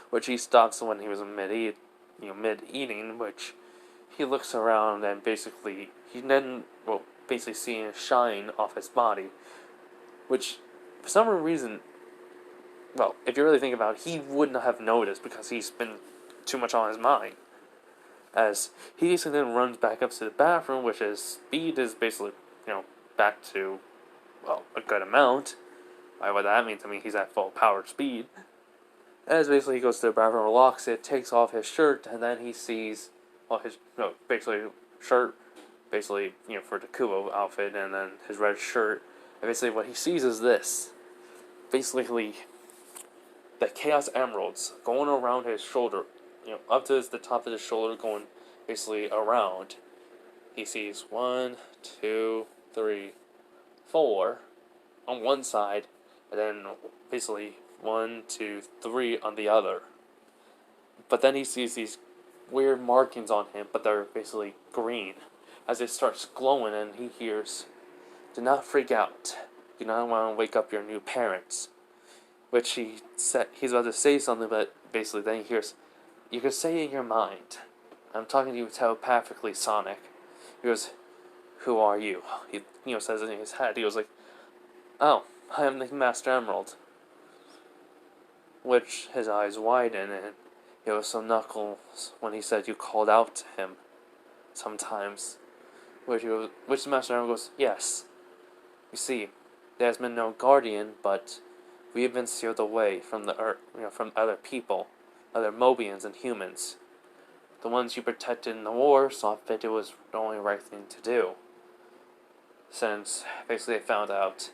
which he stops when he was mid-eating, which he looks around and basically seeing a shine off his body, which for some reason, well, if you really think about it, he wouldn't have noticed because he's been too much on his mind. As he basically then runs back up to the bathroom, which his speed is basically, back to, well, a good amount. By what that means, he's at full powered speed. As basically he goes to the bathroom, locks it, takes off his shirt, and then he sees, well, shirt, for the Kubo outfit, and then his red shirt. And basically what he sees is this. Basically, the Chaos Emeralds going around his shoulder, up to the top of his shoulder, going basically around. He sees 1, 2, 3, 4 on one side, and then basically 1, 2, 3 on the other. But then he sees these weird markings on him, but they're basically green. As it starts glowing, and he hears, "Do not freak out. You do not want to wake up your new parents." Which he's about to say something, but basically then he hears, "You can say in your mind. I'm talking to you telepathically, Sonic." He goes, "Who are you?" He says it in his head. He goes like, "Oh, I am the Master Emerald." Which his eyes widen, and it was so Knuckles when he said you called out to him sometimes. Which the Master Emerald goes, "Yes. You see, there's been no guardian, but We have been sealed away from the earth, from other people, other Mobians and humans. The ones you protected in the war saw fit it was the only right thing to do. Since basically they found out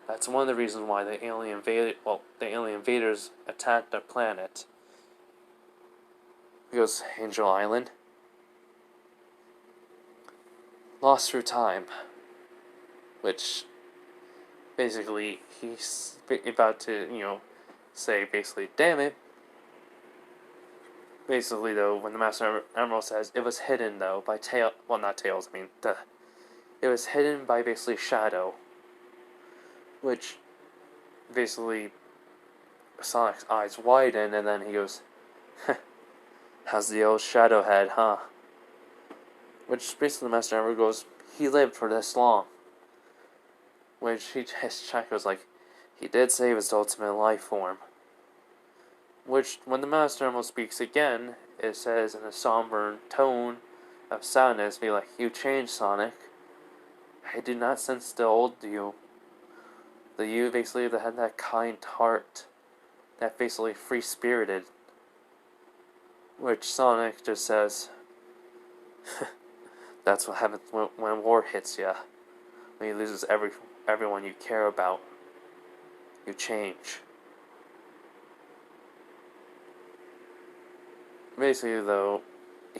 that's one of the reasons why the alien invaders attacked their planet. Because Angel Island, lost through time, which basically he's about to, say basically, damn it. Basically, though, when the Master Emerald says it was hidden, though, by not Tails, it was hidden by basically Shadow, which basically Sonic's eyes widen, and then he goes, how's the old Shadow head, huh? Which basically the Master Emerald goes, he lived for this long. Which his check was like, he did save his ultimate life form. Which, when the Master Emerald speaks again, it says in a somber tone of sadness, be like, you changed, Sonic. I do not sense the old you. The you basically that had that kind heart, that basically free-spirited. Which Sonic just says, that's what happens when war hits ya. When you lose everyone you care about. You change. Basically, though,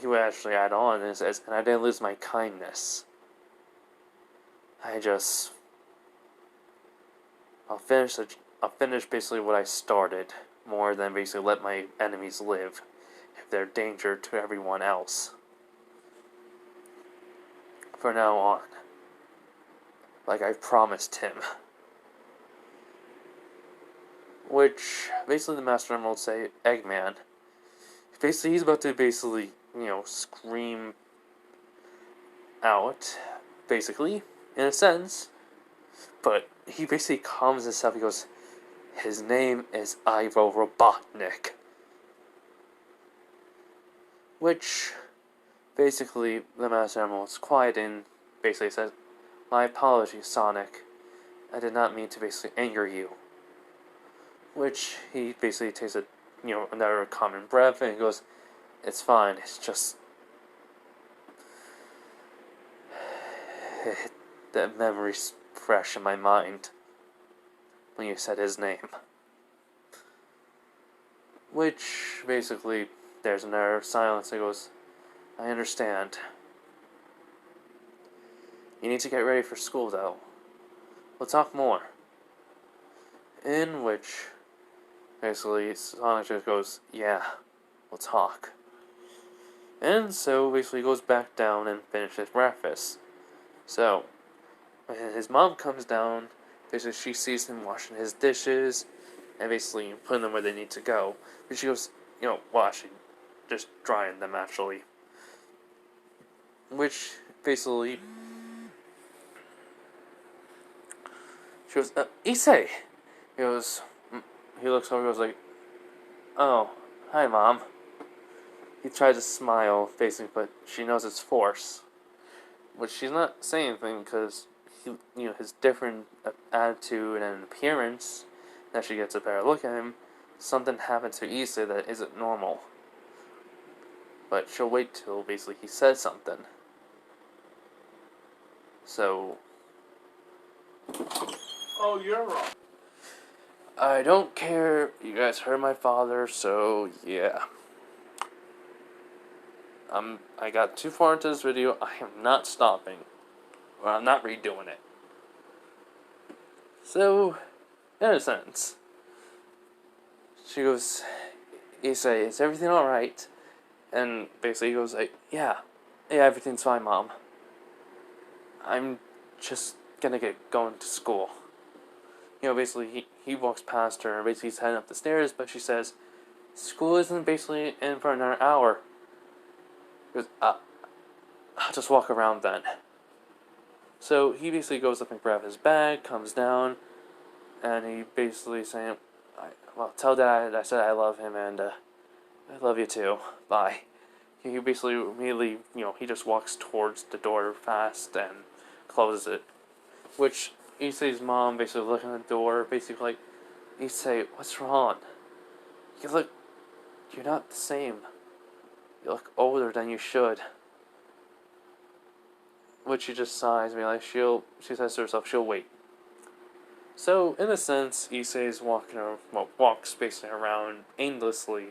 he would actually add on and says, and I didn't lose my kindness. I'll finish basically what I started, more than basically let my enemies live, if they're a danger to everyone else. From now on. Like I promised him. Which, basically the Master Emerald say, Eggman. Basically, he's about to scream out, basically, in a sense. But he basically calms himself. He goes, his name is Ivo Robotnik. Which, basically, the Master Emerald's quiet and basically says, my apologies, Sonic. I did not mean to basically anger you. Which, he basically takes another common breath and he goes, it's fine, it's just that memory's fresh in my mind when you said his name. Which, basically, there's another silence that goes, I understand. You need to get ready for school, though. We'll talk more. In which, basically, Sonic just goes, yeah, we'll talk. And so, basically, goes back down and finishes breakfast. So, when his mom comes down, basically, she sees him washing his dishes, and basically putting them where they need to go. But she goes, washing, just drying them, actually. Which, basically, she goes, issei! He looks over and goes like, oh, hi, Mom. He tries to smile, basically, but she knows it's force. But she's not saying anything because, his different attitude and appearance, that she gets a better look at him, something happened to Issei that isn't normal. But she'll wait till, basically, he says something. So, oh, you're wrong. I don't care. You guys heard my father, so yeah. I got too far into this video. I am not stopping. Or I'm not redoing it. So, in a sense, she goes, Issei, is everything alright? And basically he goes like, yeah, everything's fine, Mom. I'm just gonna get going to school. Basically he walks past her and basically he's heading up the stairs, but she says, school isn't basically in for another hour. He goes, I'll just walk around then. So he basically goes up and grabs his bag, comes down, and he basically saying, tell Dad I said I love him and I love you too. Bye. He basically immediately, he just walks towards the door fast and closes it. Which Issei's mom basically looking at the door, basically like, Issei, what's wrong? You're not the same. You look older than you should. Which she just sighs, me like she says to herself, she'll wait. So, in a sense, Issei's walks basically around aimlessly,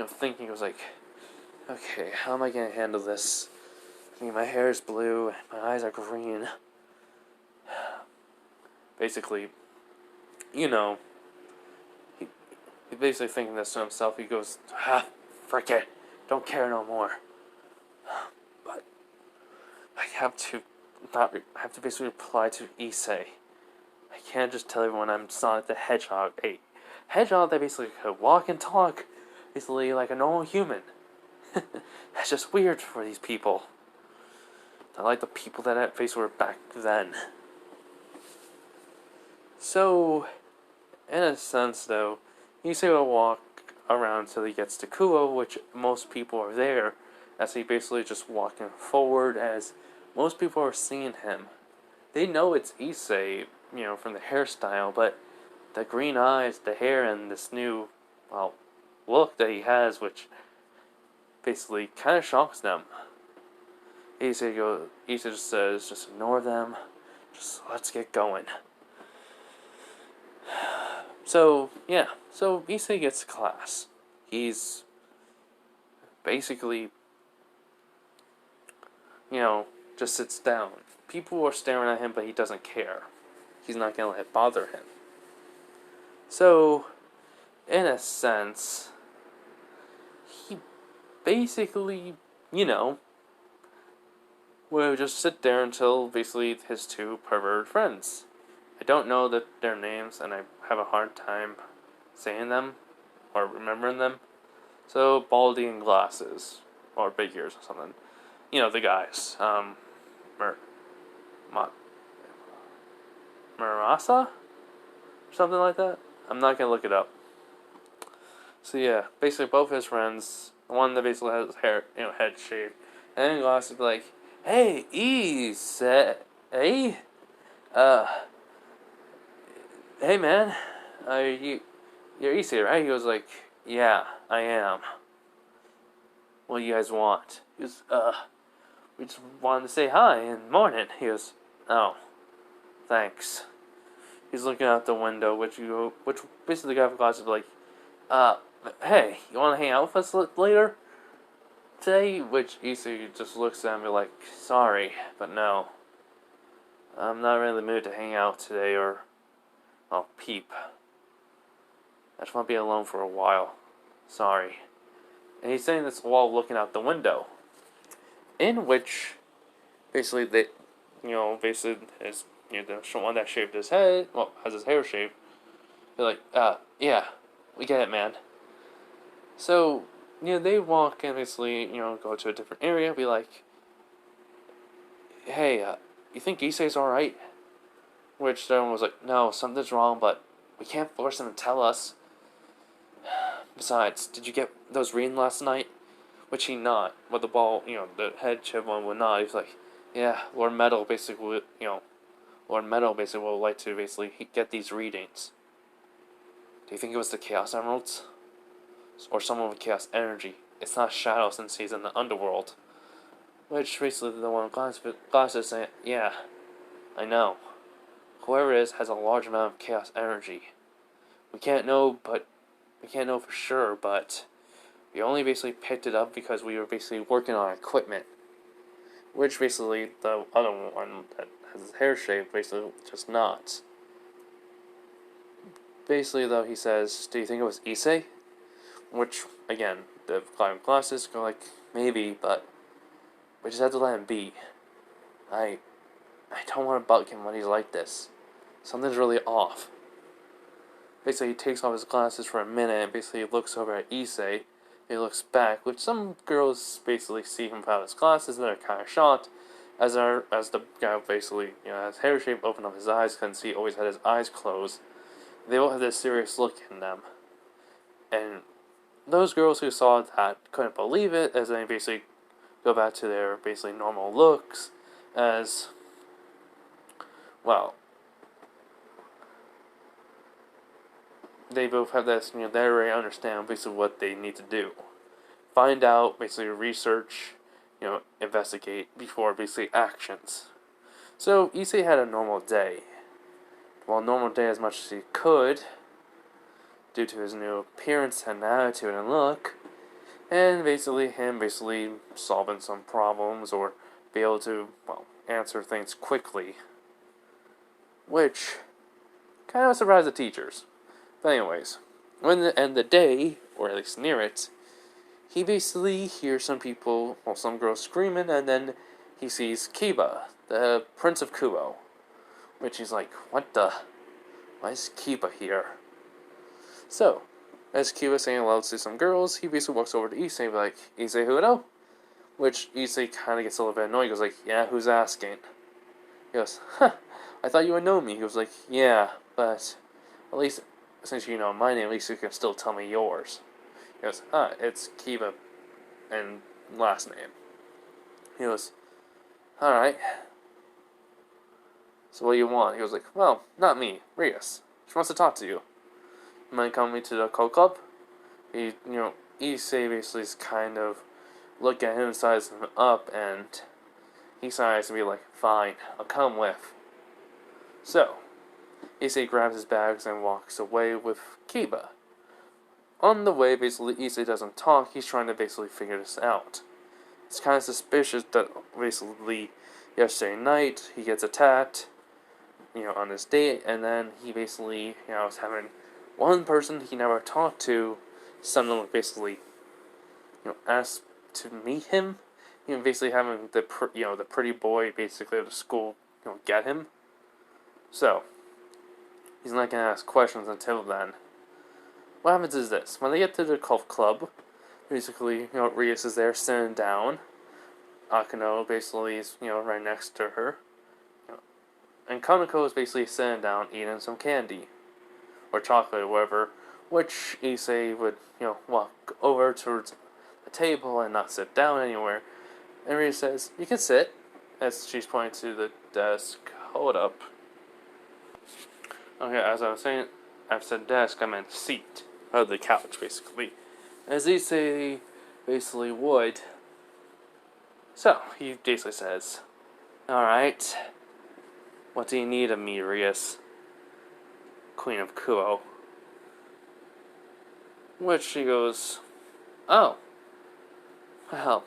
thinking, it was like, okay, how am I gonna handle this? I mean, my hair is blue, my eyes are green. Basically, he basically thinking this to himself. He goes, frick it, don't care no more. But I have to basically reply to Issei. I can't just tell everyone I'm Sonic the Hedgehog. A hedgehog that basically could walk and talk, basically like a normal human. That's just weird for these people. Not like the people that basically were back then. So, in a sense, though, Issei will walk around till he gets to Kuo, which most people are there, as he basically just walking forward, as most people are seeing him. They know it's Issei, from the hairstyle, but the green eyes, the hair, and this new, look that he has, which basically kind of shocks them. Issei just says, just ignore them, just let's get going. So Issei gets to class. He's basically, just sits down. People are staring at him, but he doesn't care. He's not going to let it bother him. So, in a sense, he basically, will just sit there until basically his two pervert friends. I don't know their names, and I have a hard time saying them or remembering them. So, Baldy and Glasses, or Big Ears or something. The guys. Murasa? Something like that? I'm not gonna look it up. So yeah, basically both his friends, one that basically has his hair, head shaved, and then Glasses be like, hey, hey, hey man, you're Issei, right? He was like, yeah, I am. What do you guys want? He goes, we just wanted to say hi and morning. He goes, oh, thanks. He's looking out the window, which basically the guy with glasses was like, hey, you want to hang out with us later today? Which Issei just looks at me like, sorry, but no. I'm not really in the mood to hang out today or, peep. I just want to be alone for a while. Sorry. And he's saying this while looking out the window. In which, basically, basically, his, the one that shaved his head, has his hair shaved, they're like, yeah, we get it, man. So, they walk and basically, go to a different area, be like, hey, you think Issei's alright? Which everyone was like, no, something's wrong, but we can't force him to tell us. Besides, did you get those reading last night? Which he not, but the ball, the head chip one would not. He's like, yeah, Lord Metal basically would like to basically get these readings. Do you think it was the Chaos Emeralds? Or someone with Chaos Energy? It's not Shadow since he's in the underworld. Which basically the one Glasses saying, yeah, I know. Whoever it is has a large amount of Chaos Energy. We can't know for sure, but we only basically picked it up because we were basically working on equipment. Which basically the other one that has his hair shaved basically just nods. Basically though, he says, do you think it was Issei? Which, again, the guy with glasses go like, maybe, but we just have to let him be. I don't want to bug him when he's like this. Something's really off. Basically, he takes off his glasses for a minute and basically looks over at Issei. He looks back, which some girls basically see him without his glasses and they're kind of shocked. As the guy basically, has hair shape, opened up his eyes, couldn't see, always had his eyes closed. They all had this serious look in them. And those girls who saw that couldn't believe it, as they basically go back to their basically normal looks, as, well, they both have this, they already understand basically what they need to do. Find out, basically research, investigate before basically actions. So Issei had a normal day. Well, normal day as much as he could, due to his new appearance and attitude and look, and basically him solving some problems or be able to, answer things quickly. Which kind of surprised the teachers. But anyways, when the end of the day, or at least near it, he basically hears some girls screaming, and then he sees Kiba, the Prince of Kubo. Which he's like, what the? Why is Kiba here? So, as Kiba's saying aloud to some girls, he basically walks over to Issei and be like, Issei Hudo? Which Issei kind of gets a little bit annoyed. He goes like, yeah, who's asking? He goes, huh, I thought you would know me. He goes like, yeah, but at least since you know my name, at least you can still tell me yours. He goes, it's Kiba and last name. He goes, alright. So what do you want? He goes like, well, not me, Rias. She wants to talk to you. You mind coming to the Cold Club? Issei basically is kind of look at him, size him up, and he decides to be like, fine, I'll come with. So, Issei grabs his bags and walks away with Kiba. On the way, basically, Issei doesn't talk, he's trying to basically figure this out. It's kind of suspicious that basically yesterday night he gets attacked, on this date, and then he basically, is having one person he never talked to, suddenly basically, ask to meet him. Basically having the pretty boy basically at the school, get him. So he's not gonna ask questions until then. What happens is this: when they get to the golf club, basically, Rias is there sitting down. Akano basically is, right next to her. And Kaneko is basically sitting down eating some candy. Or chocolate or whatever. Which Issei would, walk over towards the table and not sit down anywhere. And Rita says, you can sit. As she's pointing to the desk. Hold up. Okay, as I was saying, I've said desk, I meant seat. Or the couch, basically. As Issei basically would. So, he basically says, alright. What do you need of me, Rias? Queen of Kuo. Which she goes, oh. Well,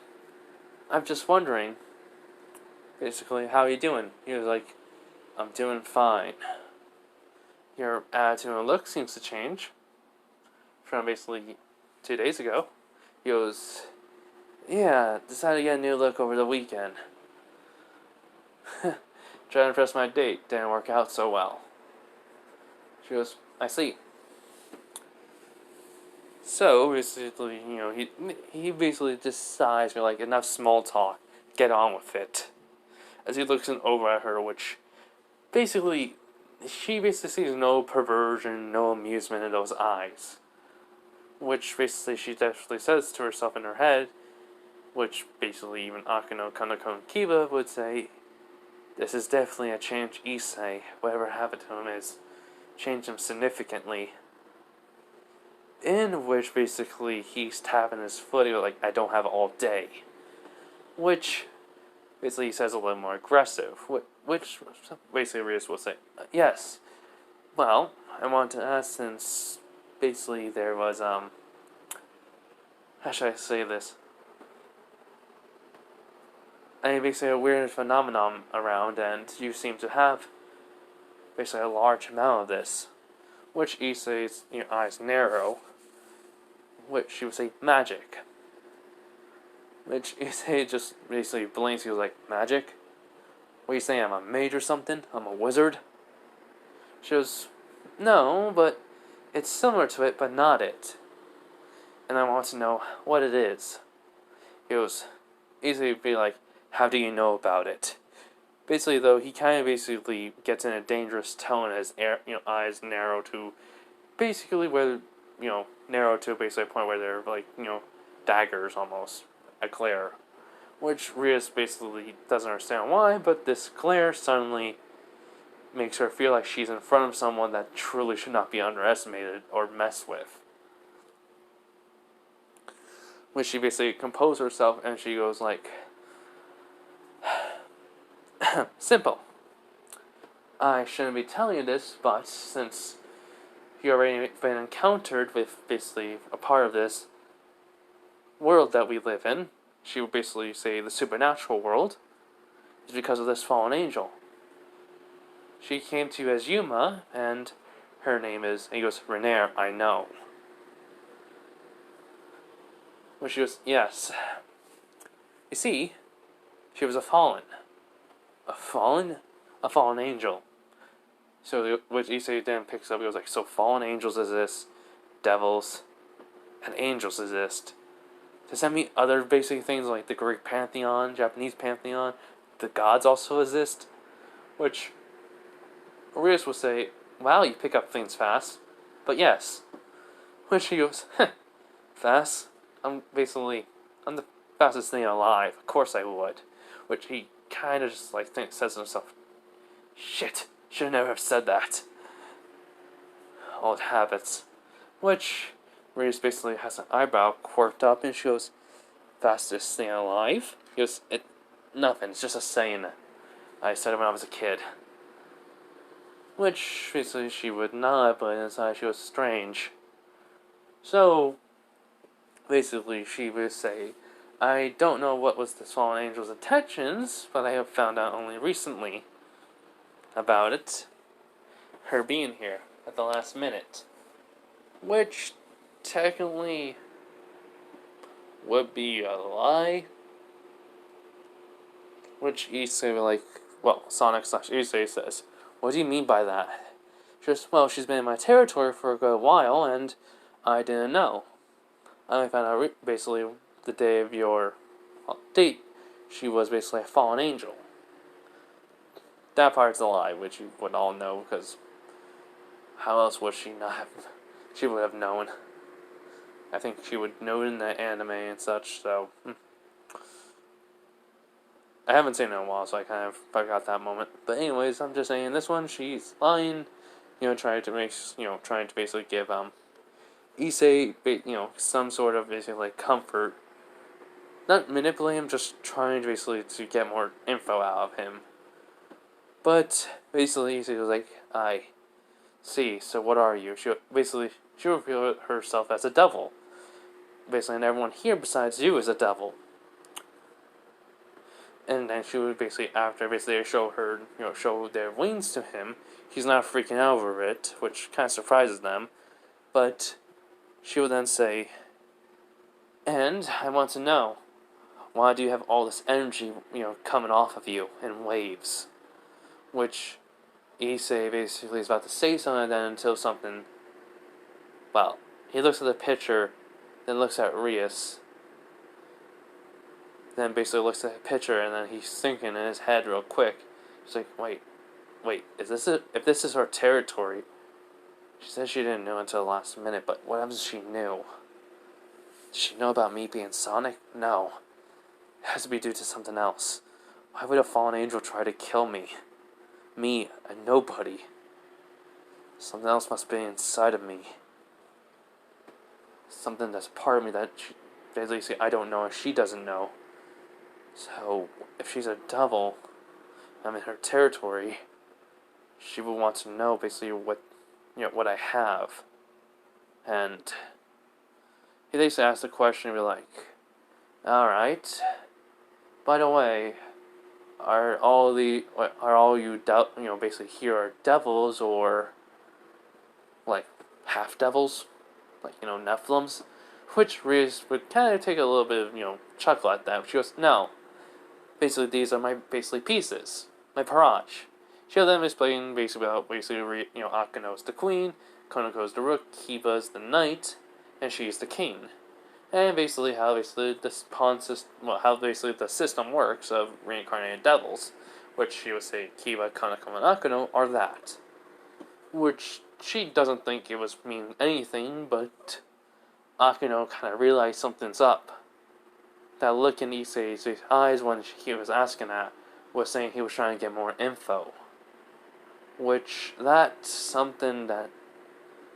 I'm just wondering, basically, how are you doing? He was like, I'm doing fine. Your attitude and look seems to change from basically 2 days ago. He goes, yeah, decided to get a new look over the weekend. Trying to impress my date, didn't work out so well. She goes, I see. So, basically, he basically decides, like, enough small talk, get on with it. As he looks over at her, which, basically, she basically sees no perversion, no amusement in those eyes. Which, basically, she definitely says to herself in her head, which, basically, even Akano, Kaneko, and Kiba would say, this is definitely a change Issei. Whatever happened to him is changed him significantly. In which, basically, he's tapping his foot, like, I don't have all day. Which, basically, he says a little more aggressive. Which, basically, Rias will say, yes. Well, I want to ask, since, basically, there was, how should I say this? Basically a weird phenomenon around, and you seem to have basically a large amount of this. Which Issei's eyes narrow. Which she would say, magic. Which Issei just basically blinks. He was like, magic? What are you saying, I'm a mage or something? I'm a wizard? She goes, no, but it's similar to it, but not it. And I want to know what it is. He goes, Issei would be like, how do you know about it? Basically, though, he kind of basically gets in a dangerous tone as eyes narrow to basically where, narrow to basically a point where they're like, daggers almost, a glare. Which Rias basically doesn't understand why, but this glare suddenly makes her feel like she's in front of someone that truly should not be underestimated or messed with. When she basically composes herself and she goes like, simple. I shouldn't be telling you this, but since you already been encountered with basically a part of this world that we live in, she would basically say the supernatural world, is because of this fallen angel. She came to you as Yuma, and her name is, and he goes, Renair, I know. Well, she goes, yes. You see, she was a fallen. A fallen? A fallen angel. So, which issei then picks up, he goes like, so fallen angels exist, devils, and angels exist. Does that mean other basic things like the Greek pantheon, Japanese pantheon, the gods also exist? Which, Arias will say, wow, you pick up things fast. But yes. Which he goes, fast? I'm the fastest thing alive. Of course I would. Which he kind of just like says to himself, shit, should never have said that. Old habits. Which Arias basically has an eyebrow quirked up and she goes, fastest thing alive? He goes, nothing, it's just a saying. I said it when I was a kid. Which, basically, she would not, but inside she was strange. So, basically, she would say, I don't know what was this fallen angel's intentions, but I have found out only recently about it. Her being here at the last minute. Which, technically, would be a lie. Which issei like, well, Sonic/issei says, what do you mean by that? Well, she's been in my territory for a good while, and I didn't know. I found out basically the day of your date, she was basically a fallen angel. That part's a lie, which you would all know, because how else would she not have, she would have known. I think she would know in the anime and such, so, I haven't seen it in a while, so I kind of forgot that moment. But anyways, I'm just saying, this one, she's lying, trying to basically give, issei, some sort of, basically, like, comfort. Not manipulate him, just trying to, basically, to get more info out of him. But, basically, issei was like, I see, so what are you? She revealed herself as a devil. Basically, and everyone here besides you is a devil. And then she would after they show her, show their wings to him, he's not freaking out over it, which kind of surprises them. But she would then say, and I want to know, why do you have all this energy, coming off of you in waves? Which issei basically is about to say something, then until something, well, he looks at the picture, then looks at Rias, then basically looks at the picture, and then he's thinking in his head real quick. He's like, wait, is this it? If this is her territory, she said she didn't know until the last minute, but what happens if she knew? Did she know about me being Sonic? No. It has to be due to something else. Why would a fallen angel try to kill me? Me, a nobody. Something else must be inside of me. Something that's part of me that basically I don't know and she doesn't know. So, if she's a devil, I'm in her territory, she would want to know basically what I have. And he basically asked the question and be like, alright, by the way, are all you basically here are devils or like half devils? Like, Nephilims? Which Rias would kind of take a little bit of, chuckle at that. She goes, no. Basically, these are my pieces. My parage. She'll then explain basically about Akano's the queen, Konoko's the rook, Kiba's the knight, and she's the king. And basically how the system works of reincarnated devils. Which she would say Kiba, Konoko, and Akano are that. Which she doesn't think it was mean anything, but Akano kind of realized something's up. That look in issei's eyes when he was asking that was saying he was trying to get more info. which that's something that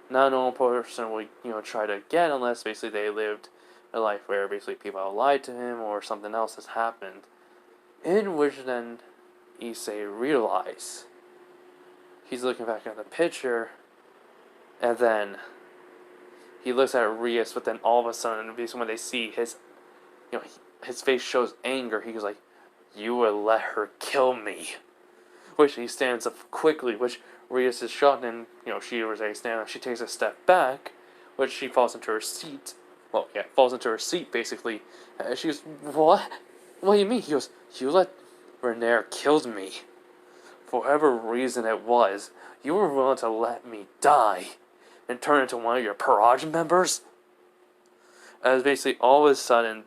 not a normal person would, try to get unless basically they lived a life where basically people have lied to him or something else has happened. In which then Issei realizes he's looking back at the picture, and then he looks at Rias, but then all of a sudden, basically when they see his, his face shows anger. He goes like, "You would let her kill me," which he stands up quickly, which Rias is shocked, and she was a stand up. She takes a step back, which she falls into her seat. Well, yeah, falls into her seat basically. She goes, "What? What do you mean?" He goes, "You let Renair killed me. For whatever reason it was, you were willing to let me die and turn into one of your Parage members?" As basically all of a sudden,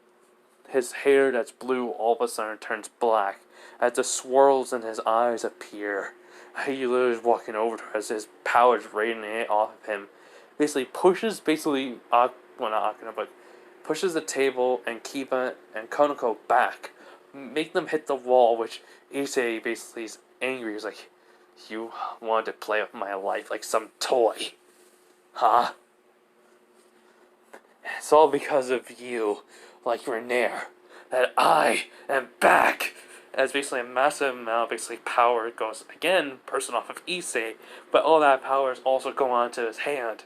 his hair that's blue all of a sudden turns black as the swirls in his eyes appear. He literally is walking over to her as his powers radiate off of him. Basically pushes not Akina, but pushes the table and Kiba and Konoko back, make them hit the wall, which Issei basically is angry. He's like, "You wanted to play with my life like some toy, huh? It's all because of you, like Renair, that I am back." As basically a massive amount of basically power goes, again, person off of Issei, but all that power is also going onto his hand.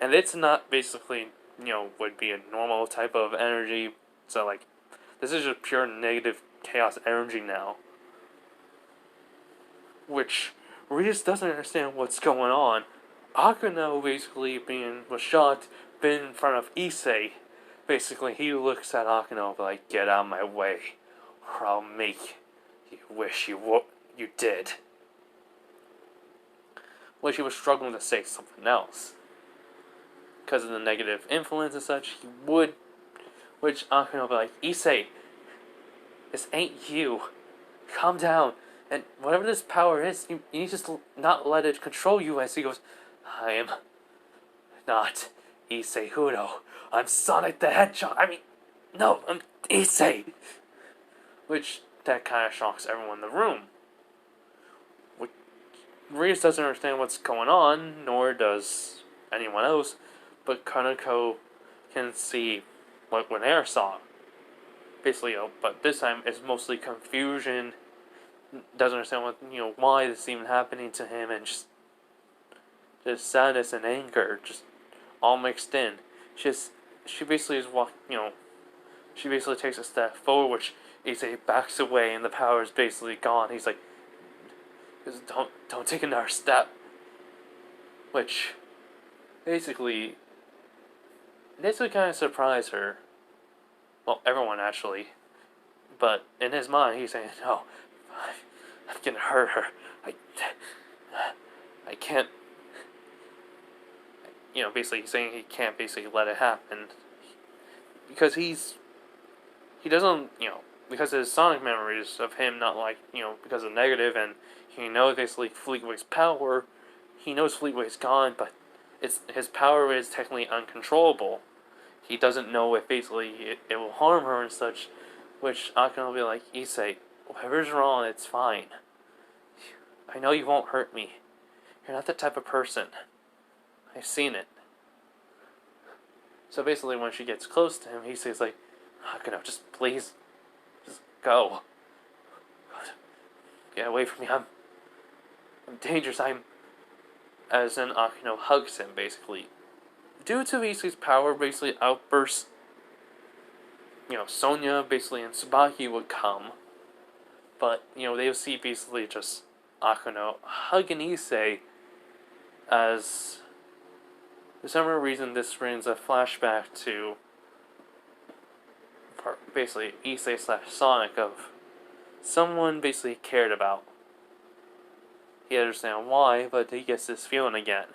And it's not basically, would be a normal type of energy. So, like, this is just pure negative chaos energy now. Which Rias doesn't understand what's going on. Akino basically was shocked, been in front of Issei. Basically, he looks at Akino like, "Get out of my way, or I'll make you wish you did." Which he was struggling to say something else. Because of the negative influence and such, he would. Which Akino would be like, "Issei, this ain't you. Calm down. And whatever this power is, you need to just not let it control you." As he goes, "I am not Issei Hudo. I'm Sonic the Hedgehog. No, I'm Issei." Which, that kind of shocks everyone in the room. Rias doesn't understand what's going on, nor does anyone else, but Kaneko can see what Renair saw. Basically, but this time it's mostly confusion, doesn't understand why this is even happening to him, and just sadness and anger, just all mixed in. She basically is she basically takes a step forward, which Issei backs away, and the power is basically gone. He's like, don't take another step. Which basically kind of surprised her. Well, everyone actually. But in his mind, he's saying, "No, I'm gonna hurt her. I can't." Basically he's saying he can't basically let it happen because he doesn't, because of his Sonic memories of him not because of negative, and he knows basically Fleetway's power. He knows Fleetway's gone, but his power is technically uncontrollable. He doesn't know if basically it will harm her and such, which Akane will be like, "Issei, whatever's wrong, it's fine. I know you won't hurt me. You're not that type of person. I've seen it." So basically when she gets close to him, he says like, "Akane, just please, just go. Get away from me, I'm dangerous, As then Akino hugs him, basically. Due to Issei's power, basically outbursts, Sonya, basically, and Tsubaki would come. But, they would see basically just Akino hugging Issei as, for some reason, this brings a flashback to basically Issei/Sonic of someone basically cared about. He understands why, but he gets this feeling again.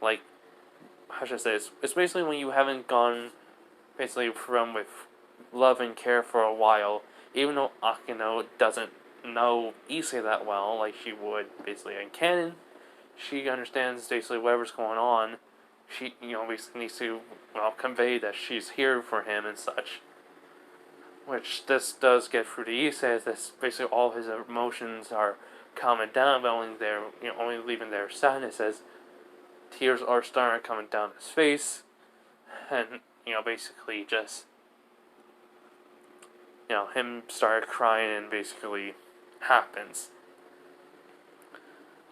Like, how should I say this? It's basically when you haven't gone basically from with love and care for a while, even though Akino doesn't know Issei that well, like she would basically in canon. She understands basically whatever's going on. She, basically needs to, convey that she's here for him and such. Which this does get through to Issei, as this basically all his emotions are calming down, but only leaving their sadness as tears are starting coming down his face, and basically just him started crying and basically happens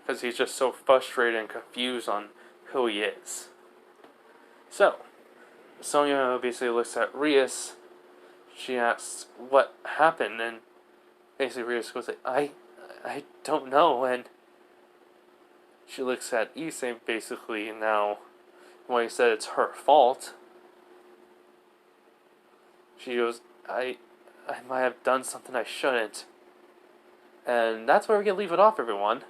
because he's just so frustrated and confused on who he is. So Sonia basically looks at Rias. She asks what happened, and basically Rias goes like, I don't know. And she looks at issei basically now when he said it's her fault. She goes, I might have done something I shouldn't. And that's where we can leave it off, everyone.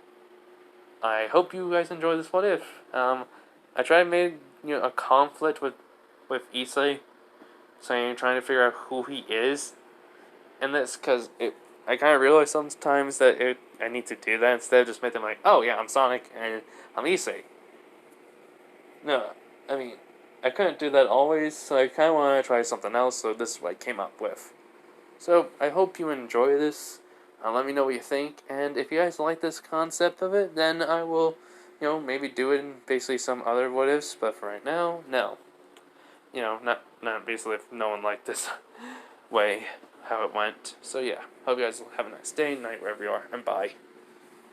I hope you guys enjoy this what if. I tried to make a conflict with issei, saying trying to figure out who he is, and that's because I kind of realized sometimes that I need to do that instead of just make them like, oh yeah, I'm Sonic and I'm issei. No, I mean, I couldn't do that always, so I kind of want to try something else, so this is what I came up with. So, I hope you enjoy this. Let me know what you think, and if you guys like this concept of it, then I will, maybe do it in basically some other what-ifs, but for right now, no. Not basically if no one liked this way, how it went. So yeah, hope you guys have a nice day, night, wherever you are, and bye.